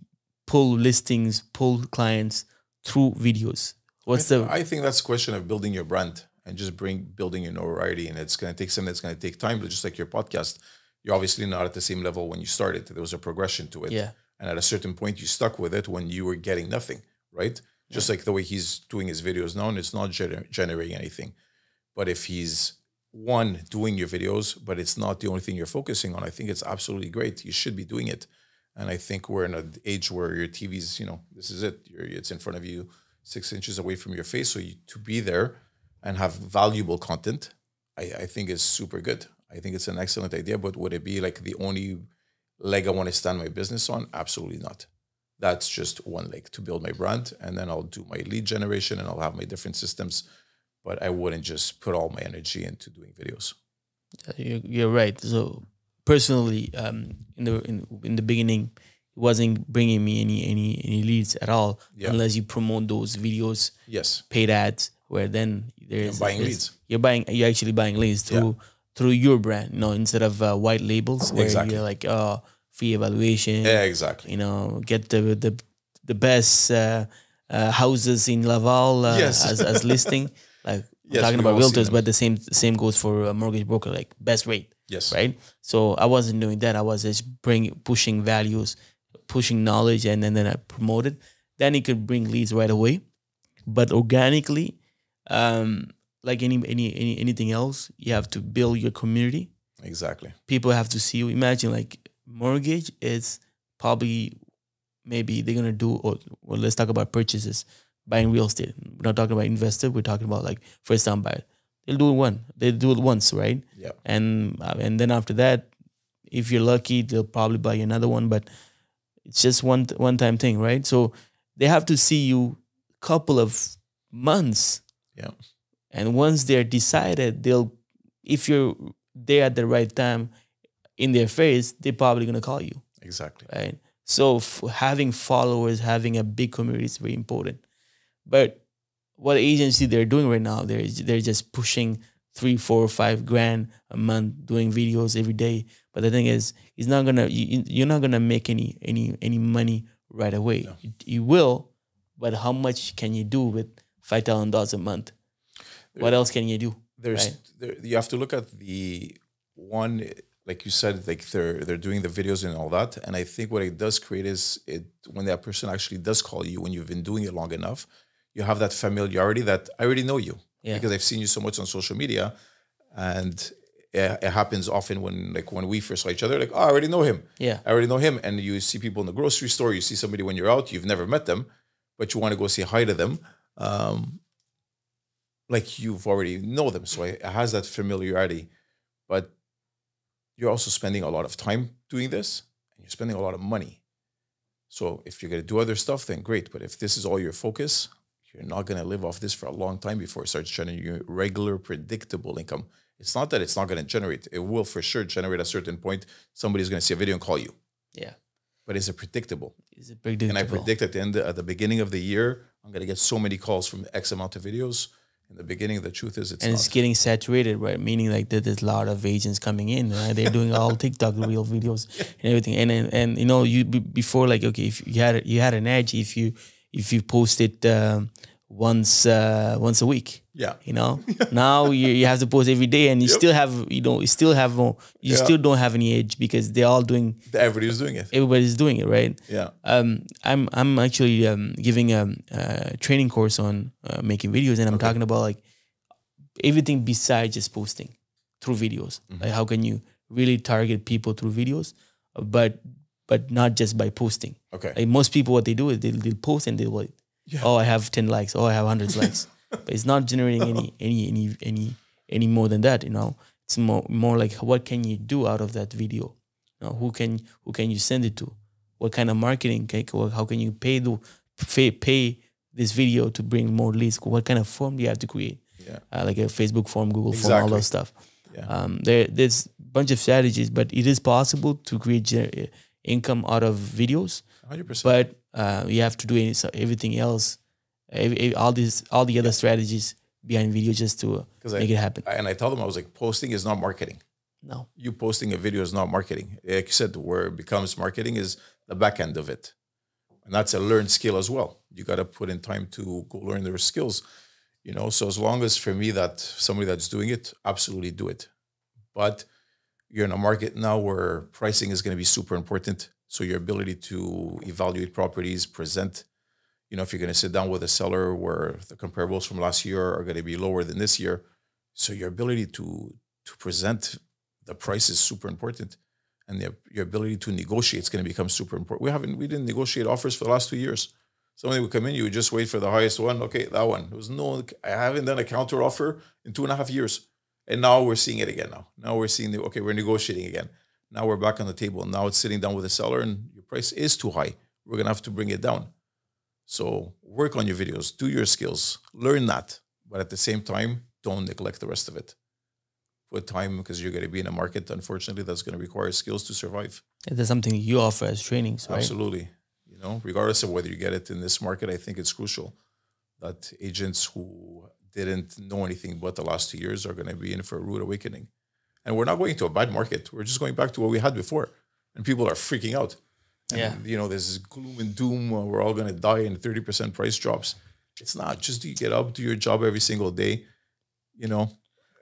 pull listings, pull clients through videos? I think that's a question of building your brand and just building your notoriety. And it's going to take something that's going to take time. But just like your podcast, you're obviously not at the same level when you started. There was a progression to it. Yeah. And at a certain point, you stuck with it when you were getting nothing, right? Just like the way he's doing his videos now, and it's not generating anything. But if he's, doing your videos, but it's not the only thing you're focusing on, I think it's absolutely great. You should be doing it. And I think we're in an age where your TV's, this is it. It's in front of you, 6 inches away from your face. So to be there and have valuable content, I think is super good. I think it's an excellent idea. But would it be like the only leg I want to stand my business on? Absolutely not. That's just one leg to build my brand. And then I'll do my lead generation and I'll have my different systems. But I wouldn't just put all my energy into doing videos. You're right. So personally, in the beginning, it wasn't bringing me any leads at all, unless you promote those videos. Yes. Paid ads, where then there's buying leads. You're actually buying leads through your brand, instead of white labels where you're like, free evaluation. Yeah, exactly. Get the best houses in Laval as listing. Like talking about realtors, but the same goes for a mortgage broker, like best rate. Yes. Right. So I wasn't doing that. I was just pushing values, pushing knowledge, and then I promoted. Then it could bring leads right away. But organically, like anything else, you have to build your community. Exactly. People have to see you. Imagine like mortgage is probably, maybe they're gonna do, or let's talk about purchases, buying real estate. We're not talking about investor. We're talking about like first time buyer. They'll do it once, right? Yeah. And then after that, if you're lucky, they'll probably buy another one. But it's just one time thing, right? So they have to see you couple of months. Yeah. And once they're decided, if you're there at the right time in their face, they're probably gonna call you. Exactly. Right. So having followers, having a big community is very important. But what agency they're doing right now, they're just pushing 3, 4, 5 grand a month doing videos every day. But the thing is, you're not gonna make any money right away. No. You will, but how much can you do with $5,000 a month? What else can you do? Right. You have to look at the one, like you said, like they're doing the videos and all that. And I think what it does create is when that person actually does call you, when you've been doing it long enough, you have that familiarity that I already know you because I've seen you so much on social media, and it happens often when we first saw each other, like, oh, I already know him. Yeah. I already know him. And you see people in the grocery store, you see somebody when you're out, you've never met them, but you want to go say hi to them. Like you've already know them. So it has that familiarity, but you're also spending a lot of time doing this and you're spending a lot of money. So if you're going to do other stuff, then great. But if this is all your focus, you're not going to live off this for a long time before it starts generating your regular, predictable income. It's not that it's not going to generate. It will for sure generate at a certain point. Somebody's going to see a video and call you. Yeah. But is it predictable? Is it predictable? And I predict at the beginning of the year, I'm going to get so many calls from X amount of videos. In the beginning, the truth is it's getting saturated, right? Meaning like there's a lot of agents coming in. Right? They're doing all TikTok reel videos and everything. And you know, you before, like, okay, if you had an edge if you posted once a week. Yeah. You know, now you have to post every day, and you still have, you still don't have any edge because they're all doing. Everybody's doing it. Everybody's doing it, right? Yeah. I'm actually giving a training course on making videos, and I'm talking about like everything besides just posting through videos. Like how can you really target people through videos, but not just by posting. Okay. Like most people, what they do is they'll post and they'll like, oh, I have 10 likes, oh, I have 100 likes. But it's not generating any more than that, you know. It's more like what can you do out of that video? You know, who can you send it to? What kind of marketing? How can you pay this video to bring more leads? What kind of form do you have to create? Yeah. Like a Facebook form, Google form, all those stuff. Yeah. There's a bunch of strategies, but it is possible to create income out of videos. 100%. But you have to do everything else. All the other strategies behind video just to make it happen. And I tell them, I was like, posting is not marketing. No. You posting a video is not marketing. Like you said, where it becomes marketing is the back end of it. And that's a learned skill as well. You got to put in time to go learn their skills. You know, so as long as for me that somebody that's doing it, absolutely do it. But you're in a market now where pricing is going to be super important. So your ability to evaluate properties, present, you know, if you're going to sit down with a seller where the comparables from last year are going to be lower than this year. So your ability to present the price is super important. And your ability to negotiate is going to become super important. We didn't negotiate offers for the last 2 years. Somebody would come in, you would just wait for the highest one. Okay, that one. I haven't done a counter offer in 2.5 years. And now we're seeing it again now. Now we're seeing, we're negotiating again. Now we're back on the table. Now it's sitting down with the seller and your price is too high. We're going to have to bring it down. So work on your videos, do your skills, learn that. But at the same time, don't neglect the rest of it. Put time because you're going to be in a market, unfortunately, that's going to require skills to survive. That's something you offer as trainings, right? Absolutely. You know, regardless of whether you get it in this market, I think it's crucial that agents who didn't know anything but the last 2 years are going to be in for a rude awakening. And we're not going to a bad market. We're just going back to what we had before. And people are freaking out. And, you know, there's gloom and doom. We're all going to die in 30% price drops. It's not. Just you get up, do your job every single day, you know.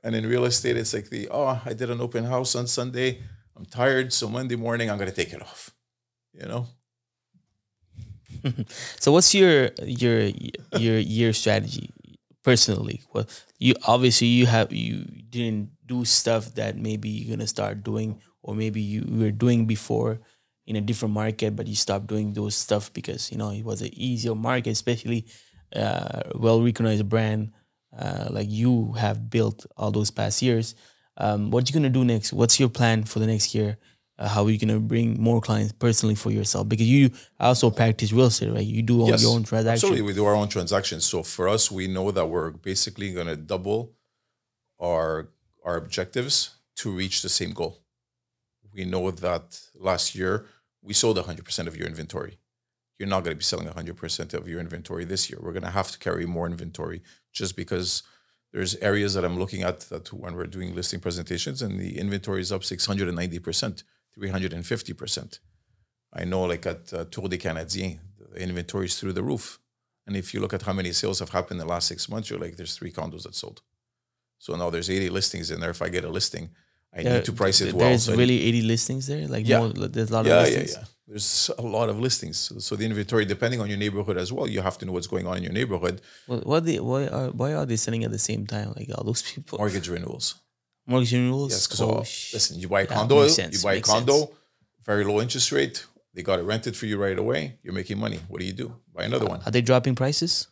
And in real estate, it's like I did an open house on Sunday. I'm tired. So Monday morning, I'm going to take it off, you know. So what's your year strategy personally? Well, you didn't do stuff that maybe you're going to start doing, or maybe you were doing before in a different market, but you stopped doing those stuff because, you know, it was an easier market, especially well-recognized brand like you have built all those past years. What you going to do next? What's your plan for the next year? How are you going to bring more clients personally for yourself? Because you also practice real estate, right? You do your own transactions. Absolutely, we do our own transactions. So for us, we know that we're basically going to double our objectives to reach the same goal. We know that last year, we sold 100% of your inventory. You're not going to be selling 100% of your inventory this year. We're going to have to carry more inventory just because there's areas that I'm looking at that when we're doing listing presentations and the inventory is up 690%, 350%. I know like at Tour des Canadiens, the inventory is through the roof. And if you look at how many sales have happened in the last 6 months, you're like, there's 3 condos that sold. So now there's 80 listings in there. If I get a listing, I need to price it well. There's So really 80 listings there? Like there's a lot of listings? Yeah. There's a lot of listings. So the inventory, depending on your neighborhood as well, you have to know what's going on in your neighborhood. Well, why are they selling at the same time? Like all those people? Mortgage renewals. Mortgage renewals? Yes, because listen, you buy a condo, very low interest rate. They got it rented for you right away. You're making money. What do? Buy another one. Are they dropping prices?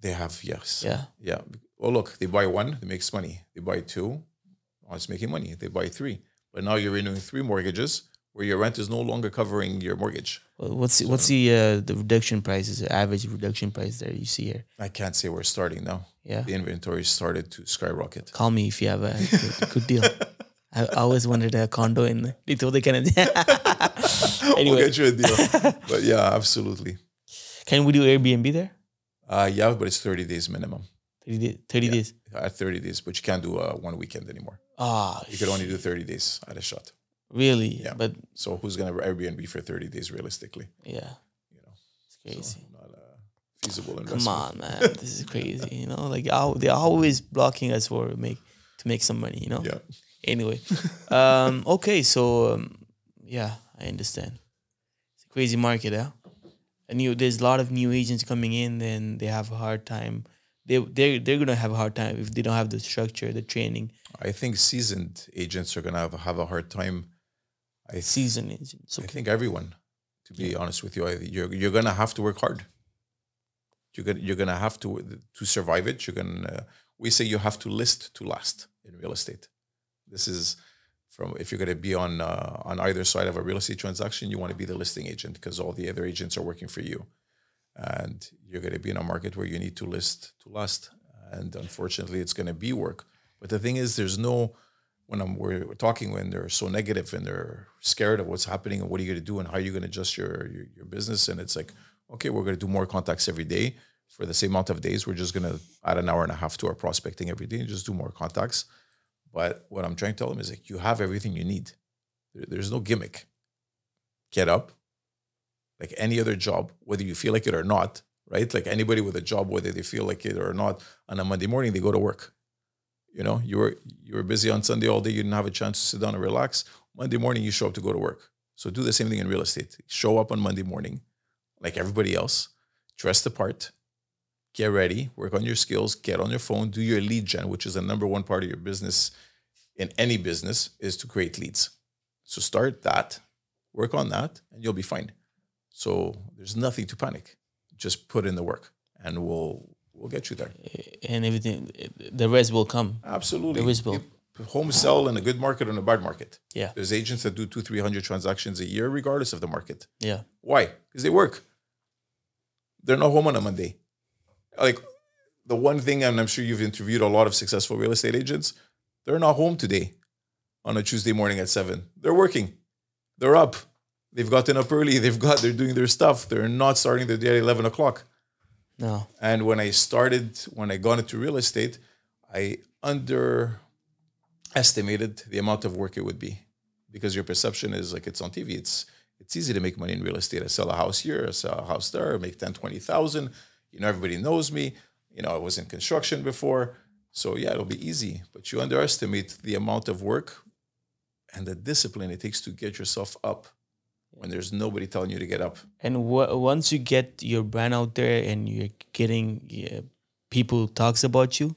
They have, yes. Yeah. Well, look, they buy one, it makes money. They buy two, it's making money. They buy three. But now you're renewing 3 mortgages where your rent is no longer covering your mortgage. What's the reduction prices, the average reduction price there you see here? I can't say we're starting now. Yeah. The inventory started to skyrocket. Call me if you have a good deal. I always wanted a condo in Little Canada. Anyway. We'll get you a deal. But yeah, absolutely. Can we do Airbnb there? Yeah, but it's 30 days minimum. 30 days? At 30 days, but you can't do one weekend anymore. You could only do 30 days at a shot. Really? Yeah. But so who's going to Airbnb for 30 days realistically? Yeah. It's crazy. So not a feasible investment. Come on, man. This is crazy. Like they're always blocking us to make some money, Yeah. Anyway. Okay, so yeah, I understand. It's a crazy market, huh? And there's a lot of new agents coming in, and they have a hard time. They're gonna have a hard time if they don't have the structure, the training. I think seasoned agents are gonna have a hard time. Seasoned agents. Okay. I think everyone, to be honest with you, you're gonna have to work hard. You're gonna have to survive it. We say you have to list to last in real estate. This is if you're gonna be on either side of a real estate transaction, you want to be the listing agent because all the other agents are working for you. And you're going to be in a market where you need to list to last. And unfortunately, it's going to be work. But the thing is, we're talking when they're so negative and they're scared of what's happening and what are you going to do and how you're going to adjust your business. And it's like, okay, we're going to do more contacts every day for the same amount of days. We're just going to add an hour and a half to our prospecting every day and just do more contacts. But what I'm trying to tell them is like, you have everything you need. There's no gimmick. Get up. Like any other job, whether you feel like it or not, right? Like anybody with a job, whether they feel like it or not, on a Monday morning, they go to work. You were busy on Sunday all day. You didn't have a chance to sit down and relax. Monday morning, you show up to go to work. So do the same thing in real estate. Show up on Monday morning, like everybody else, dress the part, get ready, work on your skills, get on your phone, do your lead gen, which is the number one part of your business in any business is to create leads. So start that, work on that, and you'll be fine. So there's nothing to panic. Just put in the work and we'll get you there. And everything, the rest will come. Absolutely. The rest will. Homes sell in a good market or in a bad market. Yeah. There's agents that do 200-300 transactions a year regardless of the market. Yeah. Why? Because they work. They're not home on a Monday. Like the one thing, and I'm sure you've interviewed a lot of successful real estate agents, they're not home today on a Tuesday morning at 7. They're working. They're up. They've gotten up early. They're doing their stuff. They're not starting their day at 11 o'clock. No. And when I got into real estate, I underestimated the amount of work it would be because your perception is like it's on TV. It's easy to make money in real estate. I sell a house here, I sell a house there, I make 10, 20,000. Everybody knows me. I was in construction before. So yeah, it'll be easy. But you underestimate the amount of work and the discipline it takes to get yourself up when there's nobody telling you to get up. And once you get your brand out there and you're getting people talks about you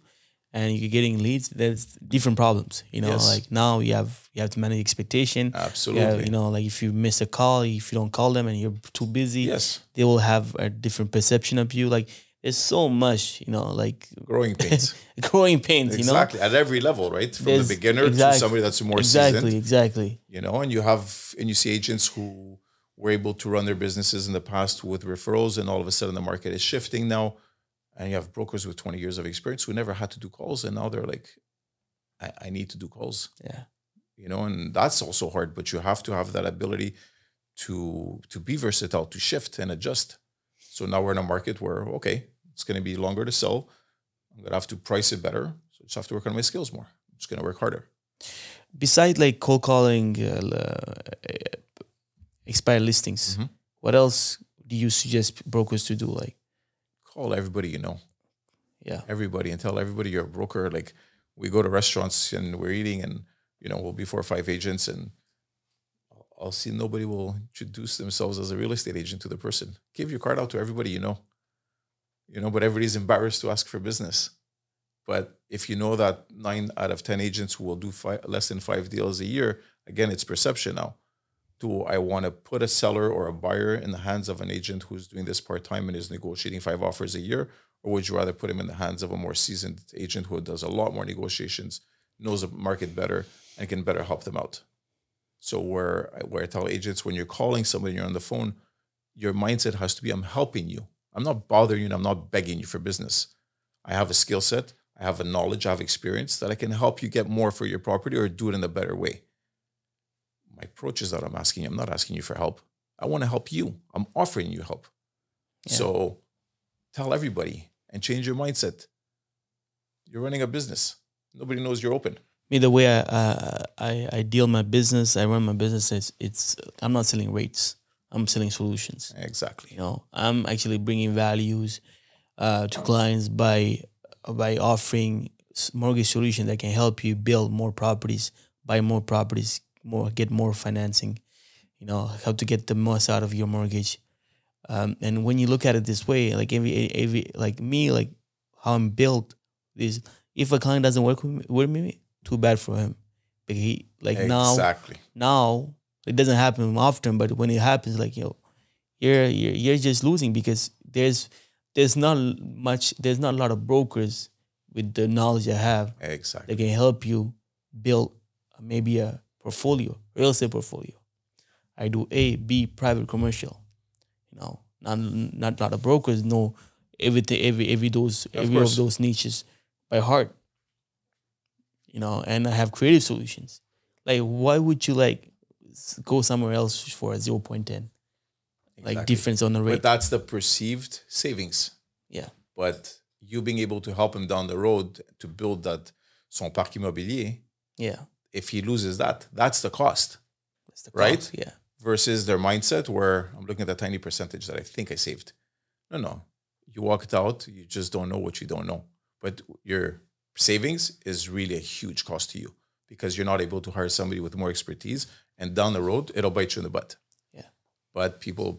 and you're getting leads, there's different problems. Yes. Like now you have to manage expectation. Absolutely. Like if you miss a call, if you don't call them and you're too busy, yes, they will have a different perception of you. Like there's so much, like growing pains. Growing pains, exactly. At every level, right? From the beginner to somebody that's more seasoned. Exactly. And you see agents who were able to run their businesses in the past with referrals, and all of a sudden the market is shifting now. And you have brokers with 20 years of experience who never had to do calls, and now they're like, I need to do calls. Yeah. And that's also hard, but you have to have that ability to be versatile, to shift and adjust. So now we're in a market where, okay, it's going to be longer to sell. I'm going to have to price it better. So I just have to work on my skills more. I'm just going to work harder. Besides like cold calling, expired listings, what else do you suggest brokers to do? Like call everybody you know. Yeah. Everybody and tell everybody you're a broker. Like We go to restaurants and we're eating, and we'll be 4 or 5 agents, and I'll see nobody will introduce themselves as a real estate agent to the person. Give your card out to everybody but everybody's embarrassed to ask for business. But if you know that 9 out of 10 agents who will do less than 5 deals a year, again, it's perception now. Do I want to put a seller or a buyer in the hands of an agent who's doing this part-time and is negotiating 5 offers a year? Or would you rather put him in the hands of a more seasoned agent who does a lot more negotiations, knows the market better, and can better help them out? So where I tell agents, when you're calling somebody and you're on the phone, your mindset has to be, I'm helping you. I'm not bothering you, and I'm not begging you for business. I have a skill set, I have a knowledge, I have experience that I can help you get more for your property or do it in a better way. My approach is that I'm not asking you for help. I want to help you. I'm offering you help. Yeah. So tell everybody and change your mindset. You're running a business. Nobody knows you're open. Me, the way I deal my business, I run my business, it's I'm not selling rates. I'm selling solutions. Exactly. I'm actually bringing values to clients by offering mortgage solutions that can help you build more properties, buy more properties, get more financing, how to get the most out of your mortgage. And when you look at it this way, like like how I'm built is, if a client doesn't work with me, too bad for him. But exactly. now it doesn't happen often, but when it happens, you're just losing, because there's not a lot of brokers with the knowledge I have exactly that can help you build maybe a portfolio, real estate portfolio. I do A, B, private commercial. Not a lot of brokers know everything, every of those niches by heart. And I have creative solutions. Like, why would you go somewhere else for a 0.10? Exactly. Difference on the rate. But that's the perceived savings. Yeah. But you being able to help him down the road to build that son parc immobilier. Yeah. If he loses that, that's the cost. That's the cost, right? Yeah. Versus their mindset where I'm looking at that tiny percentage that I think I saved. No. You walked out, you just don't know what you don't know. But your savings is really a huge cost to you, because you're not able to hire somebody with more expertise, and down the road, it'll bite you in the butt. Yeah. But people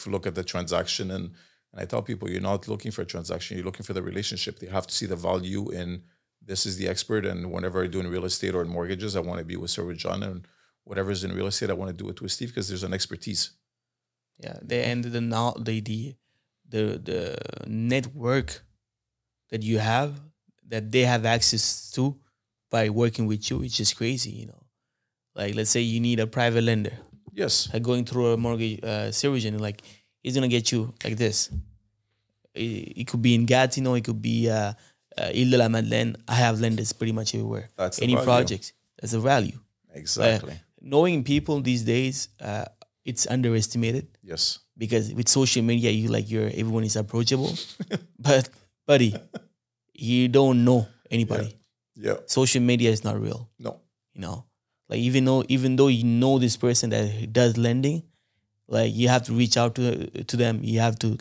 look at the transaction, and I tell people, you're not looking for a transaction, you're looking for the relationship. They have to see the value in, this is the expert, and whenever I do in real estate or in mortgages, I want to be with Sir John, and whatever's in real estate, I want to do it with Steve, because there's an expertise. Yeah, the network that you have, that they have access to by working with you, it's just crazy, Like, let's say you need a private lender. Yes. Going through a mortgage surgeon, he's gonna get you like this. It could be in Gatineau, it could be Ile de la Madeleine. I have lenders pretty much everywhere. That's any projects. That's a value. Exactly. Knowing people these days, it's underestimated. Yes. Because with social media, everyone is approachable, but buddy, you don't know anybody. Yeah. Social media is not real. No. Even though you know this person that does lending, you have to reach out to them. You have to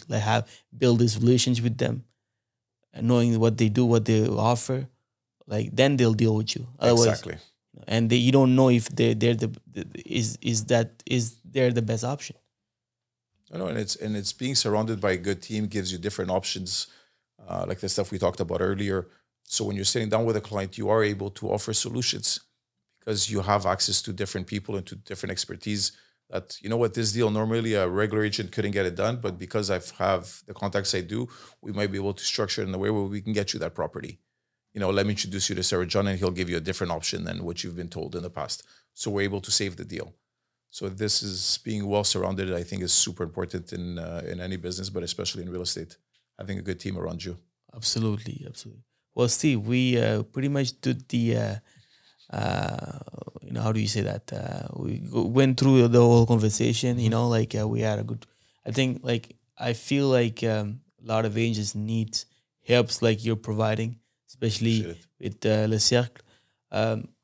build this relationship with them, and knowing what they do, what they offer, then they'll deal with you. Otherwise, exactly. And you don't know if they're the best option. No, and it's being surrounded by a good team gives you different options, like the stuff we talked about earlier. So when you're sitting down with a client, you are able to offer solutions, because you have access to different people and to different expertise. That, this deal, normally a regular agent couldn't get it done, but because I have the contacts I do, we might be able to structure it in a way where we can get you that property. Let me introduce you to Sarah John, and he'll give you a different option than what you've been told in the past. So we're able to save the deal. So this is being well surrounded, I think, is super important in any business, but especially in real estate, having a good team around you. Absolutely. Well, Steve, we pretty much did the, how do you say that? We went through the whole conversation, we had a good, I feel like a lot of agents need helps like you're providing, especially with LeCercle.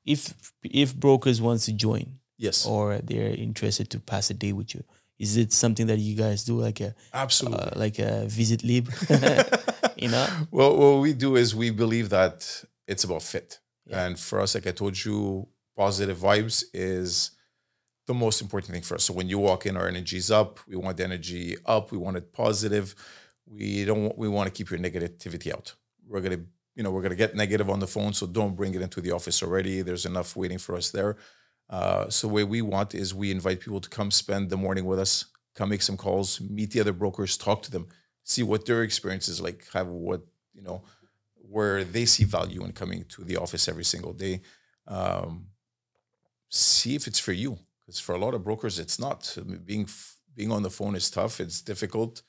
If brokers wants to join, yes, or they're interested to pass a day with you, is it something that you guys do, absolutely, like a visit libre? Well, what we do is we believe that it's about fit. Yeah. And for us, like I told you, positive vibes is the most important thing for us. So when you walk in, our energy's up. We want the energy up. We want it positive. We want to keep your negativity out. We're gonna get negative on the phone, so don't bring it into the office already. There's enough waiting for us there. So the way we want is we invite people to come spend the morning with us, come make some calls, meet the other brokers, talk to them, see what their experience is like, where they see value in coming to the office every single day. See if it's for you, because for a lot of brokers, it's not. Being on the phone is tough. It's difficult.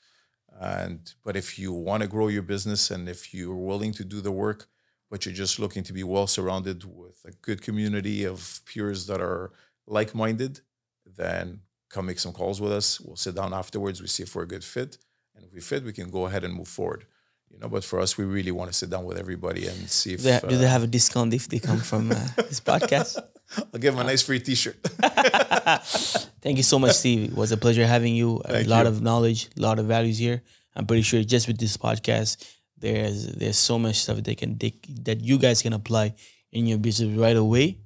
But if you want to grow your business and if you're willing to do the work, but you're just looking to be well surrounded with a good community of peers that are like-minded, then come make some calls with us. We'll sit down afterwards. We see if we're a good fit. And if we fit, we can go ahead and move forward. But for us, we really want to sit down with everybody and see if... Do they have a discount if they come from this podcast? I'll give them a nice free t-shirt. Thank you so much, Steve. It was a pleasure having you. A lot of knowledge, a lot of values here. I'm pretty sure just with this podcast, there's so much stuff that you guys can apply in your business right away,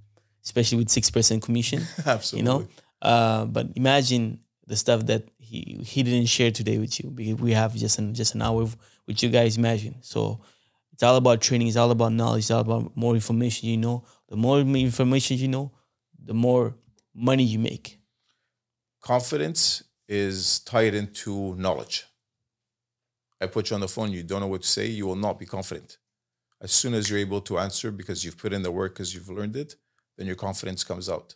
especially with 6% commission. Absolutely. But imagine the stuff that he didn't share today with you, because we have just an hour with you guys. Imagine. So it's all about training. It's all about knowledge. It's all about more information you know. The more information you know, the more money you make. Confidence is tied into knowledge. I put you on the phone, you don't know what to say, you will not be confident. As soon as you're able to answer because you've put in the work, because you've learned it, then your confidence comes out.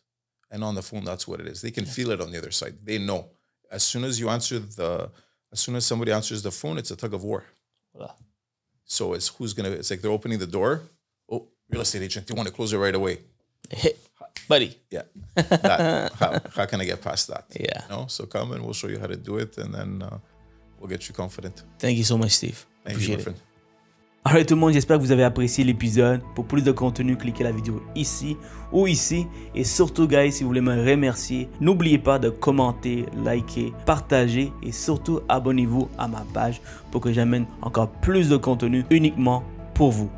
And on the phone, that's what it is. They can feel it on the other side. They know. As soon as somebody answers the phone, it's a tug of war. Voilà. So it's like they're opening the door. Oh, real estate agent, you want to close it right away. Hey, buddy. Yeah. How can I get past that? Yeah. So come and we'll show you how to do it, and then we'll get you confident. Thank you so much, Steve. Thank you, my friend. Alright tout le monde, j'espère que vous avez apprécié l'épisode. Pour plus de contenu, cliquez la vidéo ici ou ici. Et surtout, guys, si vous voulez me remercier, n'oubliez pas de commenter, liker, partager et surtout abonnez-vous à ma page pour que j'amène encore plus de contenu uniquement pour vous.